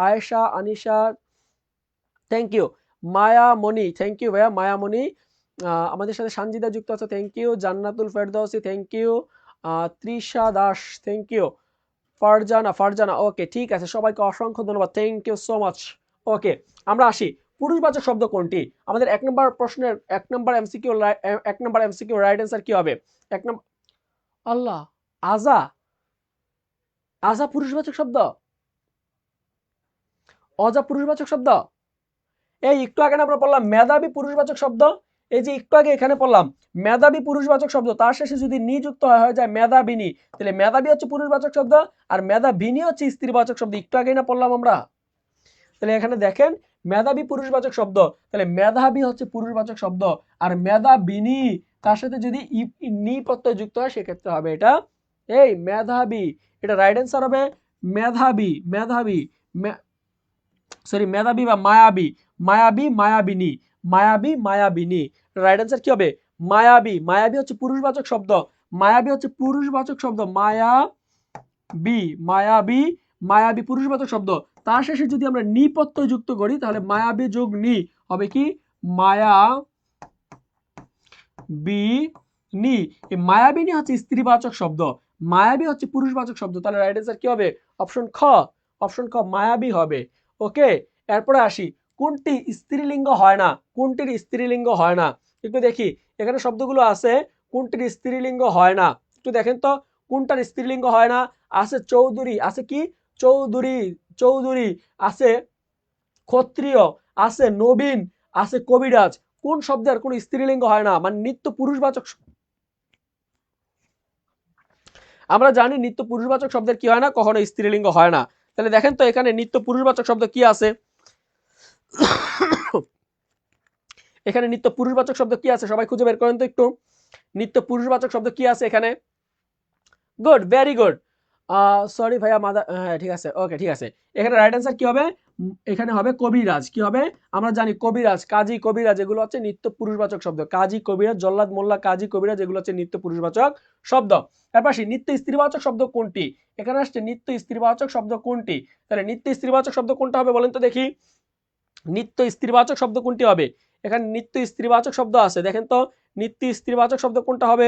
Ayesha, thank you. Mayamoni, thank you ভাইয়া মায়ামণি। আমাদের সাথে সঞ্জিদা যুক্ত আছে, thank you. Jannatul Ferdousi, thank you. Trisha Das, thank you. Farzana, okay ঠিক আছে, সবাইকে অসংখ্য ধন্যবাদ, থ্যাংক ইউ সো মাচ। ওকে, আমরা আসি পুরুষবাচক শব্দ কোনটি। আমাদের এক নম্বর প্রশ্নের এক নম্বর এমসিকিউ রাইট অ্যান্সার কি হবে? এক নম্বর আল্লাহ, আজা পুরুষবাচক শব্দ, অজা পুরুষবাচক শব্দ। এই একটু আগে আমরা বললাম মেধাবী পুরুষবাচক শব্দ, এই যে একটু আগে এখানে পড়লাম মেধাবী পুরুষবাচক শব্দ, তার শেষে যদি নি যুক্ত হয়ে যায় মেধাবিনী, তাহলে মেধাবী হচ্ছে পুরুষবাচক শব্দ আর মেধাবিনী হচ্ছে স্ত্রীবাচক শব্দ, একটু আগেই না পড়লাম আমরা। তাহলে এখানে দেখেন মেধাবী পুরুষবাচক শব্দ, তাহলে মেধাবী হচ্ছে পুরুষবাচক শব্দ আর মেধাবিনী তার সাথে যদি নি প্রত্যয় যুক্ত হয় সেক্ষেত্রে হবে এটা এই মেধাবী, এটা রাইট অ্যান্সার হবে মেধাবী। মেধাবী বা মায়াবিনী, রাইট অ্যান্সার কি হবে মায়াবী হচ্ছে পুরুষবাচক শব্দ, মায়াবী পুরুষবাচক শব্দ, তার শেষে যদি আমরা নি প্রত্যয় যুক্ত করি তাহলে মায়াবী যোগ নি হবে কি মায়াবিনী। এই মায়াবিনী হচ্ছে স্ত্রীবাচক শব্দ, মায়াবী হচ্ছে পুরুষবাচক শব্দ, তাহলে রাইট অ্যান্সার কি হবে অপশন খ মায়াবী হবে। ওকে, এরপরে আসি কোনটি স্ত্রীলিঙ্গ হয় না, কোনটির স্ত্রীলিঙ্গ হয় না একটু দেখি, এখানে শব্দগুলো আছে কোনটির স্ত্রীলিঙ্গ হয় না একটু দেখেন তো, কোনটার স্ত্রীলিঙ্গ হয় না? আছে চৌধুরী, আছে কি চৌধুরী, আছে ক্ষত্রিয়, আছে নবীন, আছে কবিরাজ, কোন শব্দের কোন স্ত্রীলিঙ্গ হয় না? মানে নিত্য পুরুষবাচক, আমরা জানি নিত্য পুরুষবাচক শব্দের কি হয় না কখনো স্ত্রীলিঙ্গ হয় না। তাহলে দেখেন তো এখানে নিত্য পুরুষবাচক শব্দ কি আছে, এখানে নিত্য পুরুষবাচক শব্দ কি আছে সবাই খুঁজে বের করেন তো একটু, নিত্য পুরুষবাচক শব্দ কি আছে এখানে? Good, very good. সরি ভাইয়া হ্যাঁ ঠিক আছে, ওকে ঠিক আছে, এখানে রাইট অ্যান্সার কি হবে? এখানে হবে কবিরাজ, কি হবে? আমরা জানি কবিরাজ, কাজী, কবিরাজ এগুলো হচ্ছে নিত্য পুরুষবাচক শব্দ, কাজী, কবিরাজ, জল্লাদ, মোল্লা, কাজী, কবিরাজ এগুলো হচ্ছে নিত্য পুরুষবাচক শব্দ। তারপর আসি নিত্য স্ত্রীবাচক শব্দ কোনটি, এখানে আসছে নিত্য স্ত্রীবাচক শব্দ কোনটি, তাহলে নিত্য স্ত্রীবাচক শব্দ কোনটা হবে বলেন তো দেখি, নিত্য স্ত্রীবাচক শব্দ কোনটি হবে? এখানে নিত্য স্ত্রীবাচক শব্দ আছে, দেখেন তো নিত্য স্ত্রীবাচক শব্দ কোনটা হবে?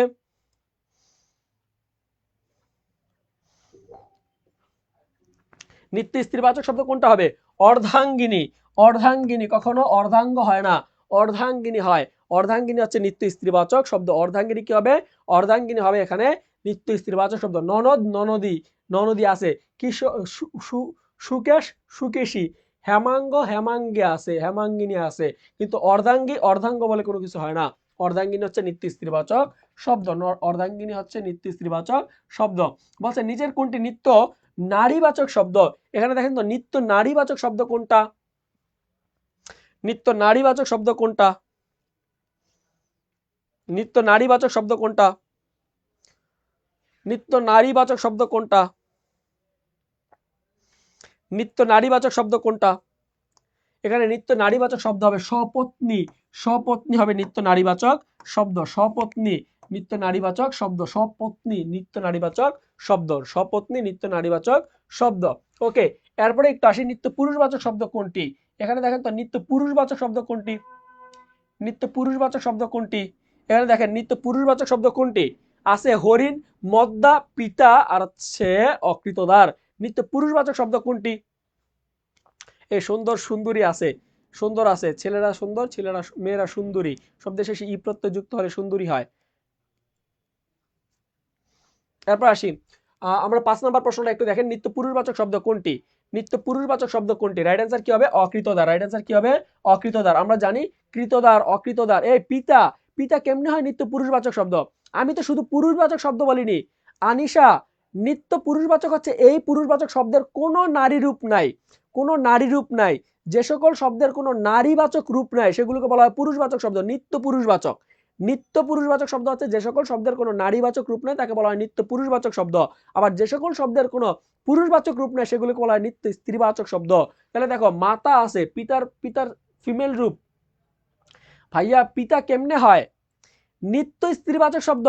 নিত্য স্ত্রীবাচক শব্দ কোনটা হবে? অর্ধাঙ্গিনী। অর্ধাঙ্গিনী কখনো অর্ধাঙ্গ হয় না, অর্ধাঙ্গিনী হয়। অর্ধাঙ্গিনী হচ্ছে নিত্য স্ত্রীবাচক শব্দ। অর্ধাঙ্গিনী কি হবে? অর্ধাঙ্গিনী হবে এখানে নিত্য স্ত্রীবাচক শব্দ। ননদ ননদী, ননদী আছে। সুকেশ সুকেশী, হেমাঙ্গ হেমাঙ্গী আছে, হেমাঙ্গিনী আছে। কিন্তু অর্ধাঙ্গী অর্ধাঙ্গ বলে কোনো কিছু হয় না। অর্ধাঙ্গিনী হচ্ছে নিত্য স্ত্রীবাচক শব্দ। অর্ধাঙ্গিনী হচ্ছে নিত্য স্ত্রীবাচক শব্দ। বলছে নিচের কোনটি নিত্য নারীবাচক শব্দ? এখানে দেখেন তো নিত্য নারীবাচক শব্দ কোনটা? নিত্য নারীবাচক শব্দ কোনটা? নিত্য নারীবাচক শব্দ কোনটা? নিত্য নারীবাচক শব্দ কোনটা? নিত্য নারীবাচক শব্দ কোনটা? এখানে নিত্য নারীবাচক শব্দ হবে সপত্নী। সপত্নী হবে নিত্য নারীবাচক শব্দ। সপত্নী নিত্য নারীবাচক শব্দ। সপত্নী নিত্য নারীবাচক শব্দ। সপত্নী নিত্য নারীবাচক শব্দ। ওকে, এরপরে একটু আসি নিত্য পুরুষবাচক শব্দ কোনটি? এখানে দেখেন তো নিত্য পুরুষবাচক শব্দ কোনটি? নিত্য পুরুষবাচক শব্দ কোনটি? এখানে দেখেন নিত্য পুরুষবাচক শব্দ কোনটি? আছে হরিণ, মদ্দা, পিতা আর হচ্ছে অকৃতদার। নিত্য পুরুষবাচক শব্দ কোনটি? এই সুন্দর সুন্দরী আছে, সুন্দর আছে, ছেলেরা সুন্দর, ছেলেরা মেয়েরা সুন্দরী, শব্দ শেষে ই প্রত্যয় যুক্ত হলে সুন্দরী হয়। এরপর আসি আমরা 5 নম্বর প্রশ্নটা একটু দেখেন, নিত্য পুরুষবাচক শব্দ কোনটি? নিত্য পুরুষবাচক শব্দ কোনটি? রাইট অ্যান্সার কি হবে? অকৃতদার। রাইট অ্যান্সার কি হবে? অকৃতদার। আমরা জানি কৃতদার, অকৃতদার। এই পিতা, পিতা কেমনে হয় নিত্য পুরুষবাচক শব্দ? আমি তো শুধু পুরুষবাচক শব্দ বলিনি। আনিশা, নিত্য পুরুষবাচক হচ্ছে এই পুরুষবাচক শব্দের কোনো নারী রূপ নাই, কোনো নারী রূপ নাই। যে সকল শব্দের কোনো নারীবাচক রূপ নাই সেগুলোকে বলা হয় পুরুষবাচক শব্দ, নিত্য পুরুষবাচক। নিত্য পুরুষবাচক শব্দ হচ্ছে যে সকল শব্দের কোনো নারীবাচক রূপ নেই তাকে বলা হয় নিত্য পুরুষবাচক শব্দ। আবার যে সকল শব্দের কোনো পুরুষবাচক রূপ নেই সেগুলোকে বলা হয় নিত্য স্ত্রীবাচক শব্দ। তাহলে দেখো মাতা আছে, পিতার পিতার ফিমেল রূপ। ভাইয়া পিতা কেমনে হয়? নিত্য স্ত্রীবাচক শব্দ,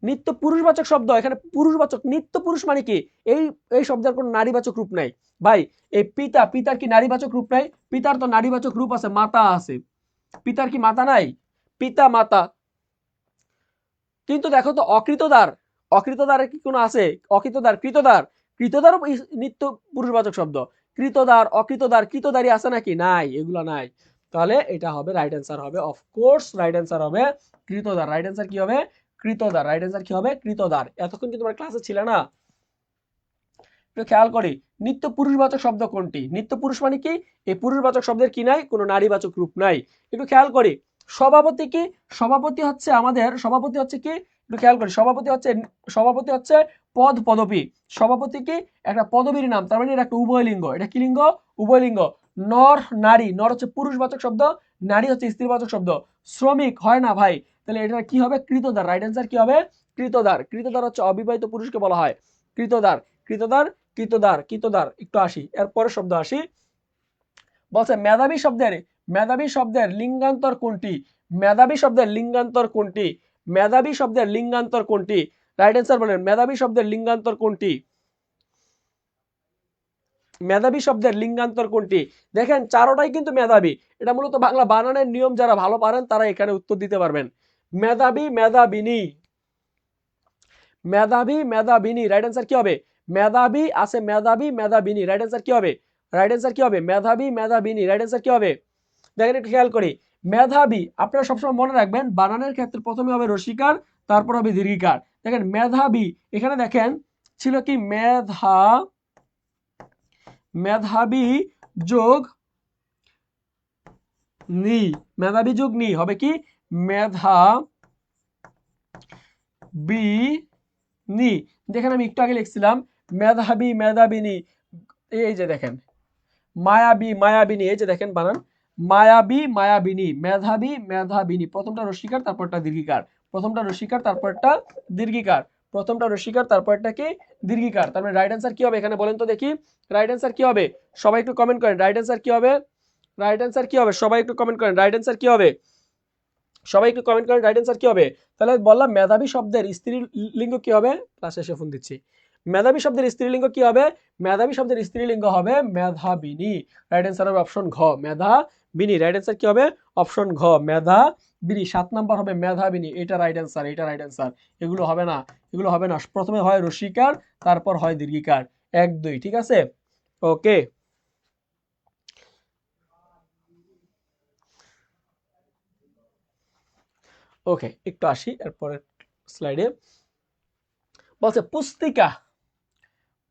নিত্য পুরুষবাচক শব্দ। এখানে পুরুষবাচক, নিত্য পুরুষ মানে কি এই এই শব্দের কোনো নারীবাচক রূপ নাই। ভাই এই পিতা, পিতার কি নারীবাচক রূপ নাই? পিতার তো নারীবাচক রূপ আছে, মাতা আছে। পিতার কি মাতা নাই? পিতা মাতা। কিন্তু দেখো তো অকৃতদার, অকৃতদারের কি কোনো আছে? অকৃতদার, কৃতদার, কৃতদারও নিত্য পুরুষবাচক শব্দ। কৃতদার, অকৃতদার, কৃতদারি আছে নাকি? নাই, এগুলো নাই। তাহলে এটা হবে রাইট অ্যান্সার হবে অফকোর্স রাইট অ্যান্সার হবে কৃতদার। রাইট অ্যান্সার কি হবে? কৃতদার। রাইট অ্যান্সার কি হবে? কৃতদার। এতক্ষণ কি তোমার ক্লাসে ছিল না? একটু খেয়াল করি নিত্য পুরুষবাচক শব্দ কোনটি? নিত্য পুরুষ মানে কি এই পুরুষবাচক শব্দের কি নাই? কোনো নারীবাচক রূপ নাই। একটু খেয়াল করি সভাপতি কি? সভাপতি হচ্ছে আমাদের, সভাপতি হচ্ছে কি একটু খেয়াল করি, সভাপতি হচ্ছে, সভাপতি হচ্ছে পদ পদবী। সভাপতি কি একটা পদবীর নাম, তার মানে এটা একটা উভয়লিঙ্গ। এটা কি লিঙ্গ? উভয়লিঙ্গ। নর নারী, নর হচ্ছে পুরুষবাচক শব্দ, নারী হচ্ছে স্ত্রীবাচক শব্দ। শ্রমিক হয় না ভাই, তাহলে এটা কি হবে? কৃতদার। রাইট অ্যান্সার কি হবে? কৃতদার। কৃতদার হচ্ছে অবিবাহিত পুরুষকে বলা হয় কৃতদার। কৃতদার, কৃতদার, কৃতদার। একটু আসি এর পরের শব্দ আসি। বলছে মেধাবী শব্দের, মেধাবী শব্দের লিঙ্গান্তর কোনটি? মেধাবী শব্দের লিঙ্গান্তর কোনটি? মেধাবী শব্দের লিঙ্গান্তর কোনটি? রাইট অ্যান্সার বলেন, মেধাবী শব্দের লিঙ্গান্তর কোনটি? মেধাবী শব্দের লিঙ্গান্তর কোনটি? দেখেন চারোটাই কিন্তু মেধাবী। এটা মূলত বাংলা বানানের নিয়ম যারা ভালো পারেন তারা এখানে উত্তর দিতে পারবেন। মেধাবী, মেধাবিনী, মেধাবী, মেধাবিনী। রাইট অ্যান্সার কি হবে? মেধাবী আছে, মেধাবী, মেধাবিনী। রাইট অ্যান্সার কি হবে? রাইট অ্যান্সার কি হবে? মেধাবী, মেধাবিনী। রাইট অ্যান্সার কি হবে? দেখেন একটু খেয়াল করি মেধাবী, আপনারা সবসময় মনে রাখবেন বানানের ক্ষেত্রে প্রথমে হবে রসিকার, তারপর হবে দীর্ঘিকার। দেখেন মেধাবী, এখানে দেখেন ছিল কি মেধা, মেধাবী যোগ নি, মেধাবী যোগ নি হবে কি মেধা বি নি। দেখেন আমি একটু আগে লিখছিলাম মেধাবী, মেধাবিনী। এই যে দেখেন মায়াবী, মায়াবিনী। এই যে দেখেন বানান মায়াবী, মায়াবিনী, মেধাবী, মেধাবিনী। প্রথমটা রসিকার তারপরটা দীর্ঘিকার, প্রথমটা রসিকার তারপরটা দীর্ঘিকার, প্রথমটা রসিকার তারপরটা কি দীর্ঘিকার। তার মানে রাইট অ্যান্সার কি হবে এখানে বলেন তো দেখি? রাইট অ্যান্সার কি হবে? সবাই একটু কমেন্ট করেন রাইট অ্যান্সার কি হবে? রাইট অ্যান্সার কি হবে? সবাই একটু কমেন্ট করেন রাইট অ্যান্সার কি হবে? সবাই একটু কমেন্ট করেন রাইট অ্যান্সার কি হবে? তাহলে বললাম মেধাবী শব্দের স্ত্রীলিঙ্গ কি হবে? ক্লাসে এসে ফোন দিচ্ছি। মেধাবী শব্দের স্ত্রীলিঙ্গ কি হবে? মেধাবী শব্দের স্ত্রীলিঙ্গ হবে মেধাবিনী। রাইট অ্যান্সার হবে অপশন ঘ, মেধাবিনী। রাইট অ্যান্সার কি হবে? অপশন ঘ, মেধাবিনী। 7 নাম্বার হবে মেধাবিনী। এটা রাইট অ্যান্সার, এটা রাইট অ্যান্সার। এগুলো হবে না, এগুলো হবে না। প্রথমে হয় রসিকার, তারপর হয় দীর্ঘিকার। 1 2, ঠিক আছে? ওকে, ওকে, একটু আসি এরপরের স্লাইডে। বলছে পুস্তিকা,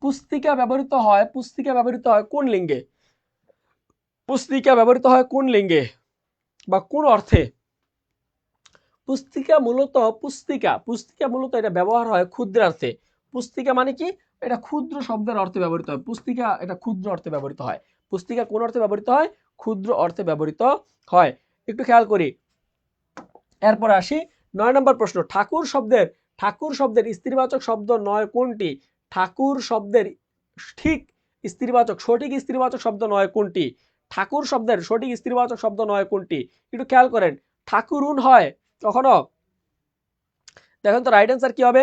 পুস্তিকা ব্যবহৃত হয়, পুস্তিকা ব্যবহৃত হয় কোন লিঙ্গে? পুস্তিকা ব্যবহৃত হয় কোন লিঙ্গে বা কোন অর্থে? পুস্তিকা মূলত, পুস্তিকা, পুস্তিকা মূলত এটা ব্যবহার হয় ক্ষুদ্রার্থে। পুস্তিকা মানে কি? এটা ক্ষুদ্র শব্দের অর্থে ব্যবহৃত হয়। পুস্তিকা এটা ক্ষুদ্র অর্থে ব্যবহৃত হয়। পুস্তিকা কোন অর্থে ব্যবহৃত হয়? ক্ষুদ্র অর্থে ব্যবহৃত হয়। একটু খেয়াল করি। এরপর আসি 9 নম্বর প্রশ্ন। ঠাকুর শব্দের, ঠাকুর শব্দের স্ত্রীবাচক শব্দ নয় কোনটি? ঠাকুর শব্দের ঠিক স্ত্রীবাচক, সঠিক স্ত্রীবাচক শব্দ নয় কোনটি? ঠাকুর শব্দের সঠিক স্ত্রীবাচক শব্দ নয় কোনটি? একটু খেয়াল করেন। ঠাকুরুন হয় কখনো? দেখেন তো রাইট অ্যান্সার কি হবে?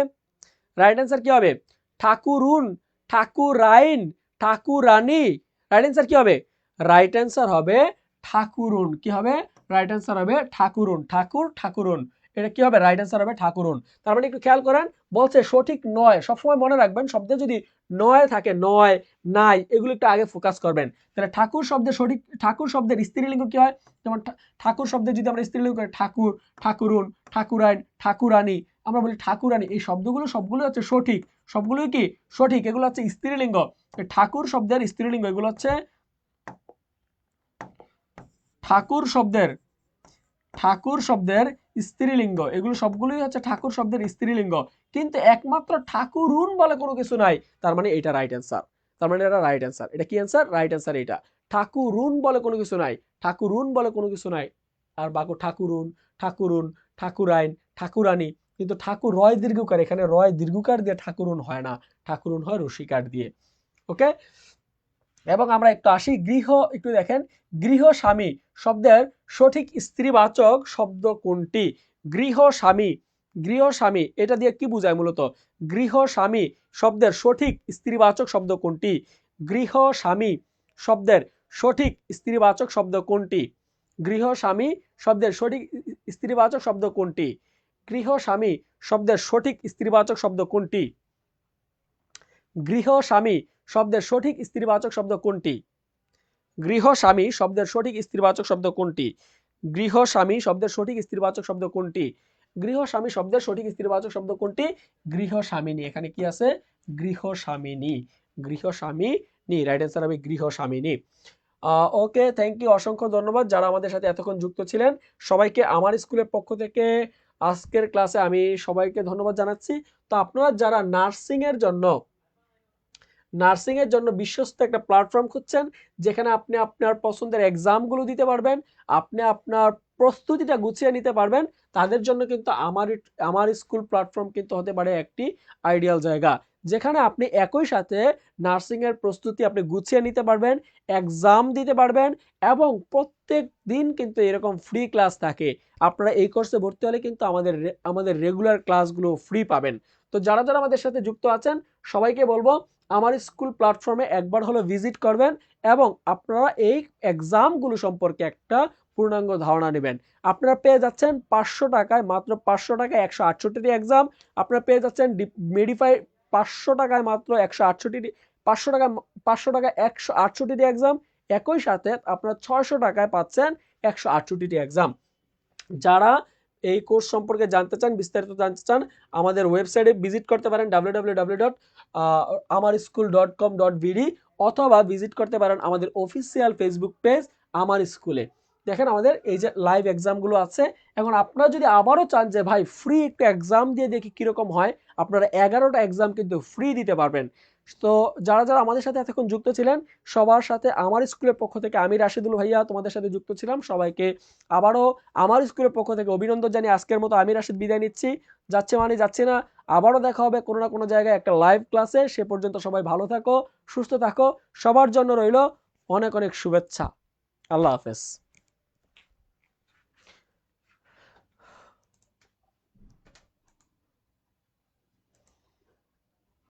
রাইট অ্যান্সার কি হবে? ঠাকুরুন, ঠাকুরাইন, ঠাকুরানী। রাইট অ্যান্সার কি হবে? রাইট অ্যান্সার হবে ঠাকুরুন। কি হবে? রাইট অ্যান্সার হবে ঠাকুরুন। ঠাকুর, ঠাকুরুন, এটা কি হবে? রাইট অ্যান্সার হবে ঠাকুরুন। তার মানে একটু খেয়াল করেন, বলছে সঠিক নয়। সবসময় মনে রাখবেন শব্দে যদি নয় থাকে, নয়, নাই, এগুলো একটু আগে ফোকাস করবেন। তাহলে ঠাকুর শব্দের সঠিক, ঠাকুর শব্দের স্ত্রীলিঙ্গ কি হয়? যেমন ঠাকুর শব্দের যদি আমরা স্ত্রীলিঙ্গ করি ঠাকুর, ঠাকুরুন, ঠাকুরাইন, ঠাকুরানী, আমরা বলি ঠাকুরানী, এই শব্দগুলো সবগুলো হচ্ছে সঠিক। সবগুলোই কি সঠিক? এগুলো হচ্ছে স্ত্রীলিঙ্গ। ঠাকুর শব্দের স্ত্রীলিঙ্গ এগুলো হচ্ছে ঠাকুর শব্দের, ঠাকুর শব্দের স্ত্রীলিঙ্গ, এগুলো সবগুলোই হচ্ছে ঠাকুর শব্দের স্ত্রীলিঙ্গ। কিন্তু একমাত্র ঠাকুরুন বলে কোনো কিছু নাই। তার মানে এটা রাইট অ্যান্সার। তার মানে এটা রাইট অ্যান্সার। এটা কি অ্যান্সার? রাইট অ্যান্সার এটা। ঠাকুরুন বলে কোনো কিছু নাই। ঠাকুরুন বলে কোনো কিছু নাই। আর বাকি ঠাকুরুন, ঠাকুরুন, ঠাকুরাইন, ঠাকুরানী, কিন্তু ঠাকুর রয় দীর্ঘকার, এখানে রয় দীর্ঘকার দিয়ে ঠাকুরুন হয় না। ঠাকুরুন হয় রসিকার দিয়ে। ওকে, এবং আমরা একটু আসি গৃহ, একটু দেখেন গৃহস্বামী শব্দের সঠিক স্ত্রীবাচক শব্দ কোনটি? গৃহস্বামী, গৃহস্বামী এটা দিয়ে কি বোঝায় মূলত? গৃহস্বামী শব্দের সঠিক স্ত্রীবাচক শব্দ কোনটি? গৃহস্বামী শব্দের সঠিক স্ত্রীবাচক শব্দ কোনটি? গৃহস্বামী শব্দের সঠিক স্ত্রীবাচক শব্দ কোনটি? গৃহস্বামী শব্দের সঠিক স্ত্রীবাচক শব্দ কোনটি? গৃহস্বামী শব্দের সঠিক স্ত্রীবাচক শব্দ কোনটি? গৃহস্বামী শব্দের সঠিক স্ত্রীবাচক শব্দ কোনটি? গৃহস্বামী শব্দের সঠিক স্ত্রীবাচক শব্দ কোনটি? গৃহস্বামী শব্দের সঠিক স্ত্রীবাচক শব্দ কোনটি? গৃহস্বামিনী। এখানে কি আছে? গৃহস্বামিনী, গৃহস্বামিনী, রাইট অ্যান্সার হবে গৃহস্বামিনী। ওকে, থ্যাংক ইউ, অসংখ্য ধন্যবাদ যারা আমাদের সাথে এতক্ষণ যুক্ত ছিলেন। সবাইকে আমার স্কুলের পক্ষ থেকে আজকের ক্লাসে আমি সবাইকে ধন্যবাদ জানাচ্ছি। তো আপনারা যারা নার্সিং এর জন্য বিশ্বস্ত একটা প্ল্যাটফর্ম খুঁজছেন, যেখানে আপনি আপনার পছন্দের এক্সামগুলো দিতে পারবেন, আপনি আপনার প্রস্তুতিটা গুছিয়ে নিতে পারবেন, তাদের জন্য কিন্তু আমার স্কুল প্ল্যাটফর্ম কিন্তু হতে পারে একটি আইডিয়াল জায়গা, যেখানে আপনি একই সাথে নার্সিং এর প্রস্তুতি আপনি গুছিয়ে নিতে পারবেন, এক্সাম দিতে পারবেন, এবং প্রত্যেক দিন কিন্তু এরকম ফ্রি ক্লাস থাকে। আপনারা এই কোর্সে ভর্তি হলে কিন্তু আমাদের রেগুলার ক্লাসগুলো ফ্রি পাবেন। তো যারা যারা আমাদের সাথে যুক্ত আছেন সবাইকে বলবো আমার স্কুল প্ল্যাটফর্মে একবার হলো ভিজিট করবেন, এবং আপনারা এই এক্সামগুলো সম্পর্কে একটা পূর্ণাঙ্গ ধারণা নেবেন। আপনারা পেয়ে যাচ্ছেন 500 টাকায়, মাত্র 500 টাকায় 168টি এক্সাম। আপনারা পেয়ে যাচ্ছেন মেডিফাই 500 টাকায় মাত্র 168টি, 500 টাকা, 500 টাকায় 168টি এক্সাম। একই সাথে আপনারা 600 টাকায় পাচ্ছেন 168টি এক্সাম। যারা এই কোর্স সম্পর্কে জানতে চান, বিস্তারিত জানতে চান, আমাদের ওয়েবসাইটে ভিজিট করতে পারেন www.amarschool.com.bd, অথবা ভিজিট করতে পারেন আমাদের অফিসিয়াল ফেসবুক পেজ আমার স্কুলে। দেখেন আমাদের এই যে লাইভ এক্সামগুলো আছে। এখন আপনারা যদি আবারও চান যে ভাই ফ্রি একটু এক্সাম দিয়ে দেখি কীরকম হয়, আপনারা 11টা এক্সাম কিন্তু ফ্রি দিতে পারবেন। তো যারা যারা আমাদের সাথে এতক্ষণ যুক্ত ছিলেন সবার সাথে আমার স্কুলের পক্ষ থেকে আমি রাশেদুল ভাইয়া তোমাদের সাথে যুক্ত ছিলাম। সবাইকে আবারও আমার স্কুলের পক্ষ থেকে অভিনন্দন জানিয়ে আজকের মতো আমি রাশেদ বিদায় নিচ্ছি। যাচ্ছে মানে যাচ্ছি না, আবারও দেখা হবে কোনো না কোনো জায়গায় একটা লাইভ ক্লাসে। সে পর্যন্ত সবাই ভালো থাকো, সুস্থ থাকো। সবার জন্য রইল অনেক অনেক শুভেচ্ছা। আল্লাহ হাফেজ।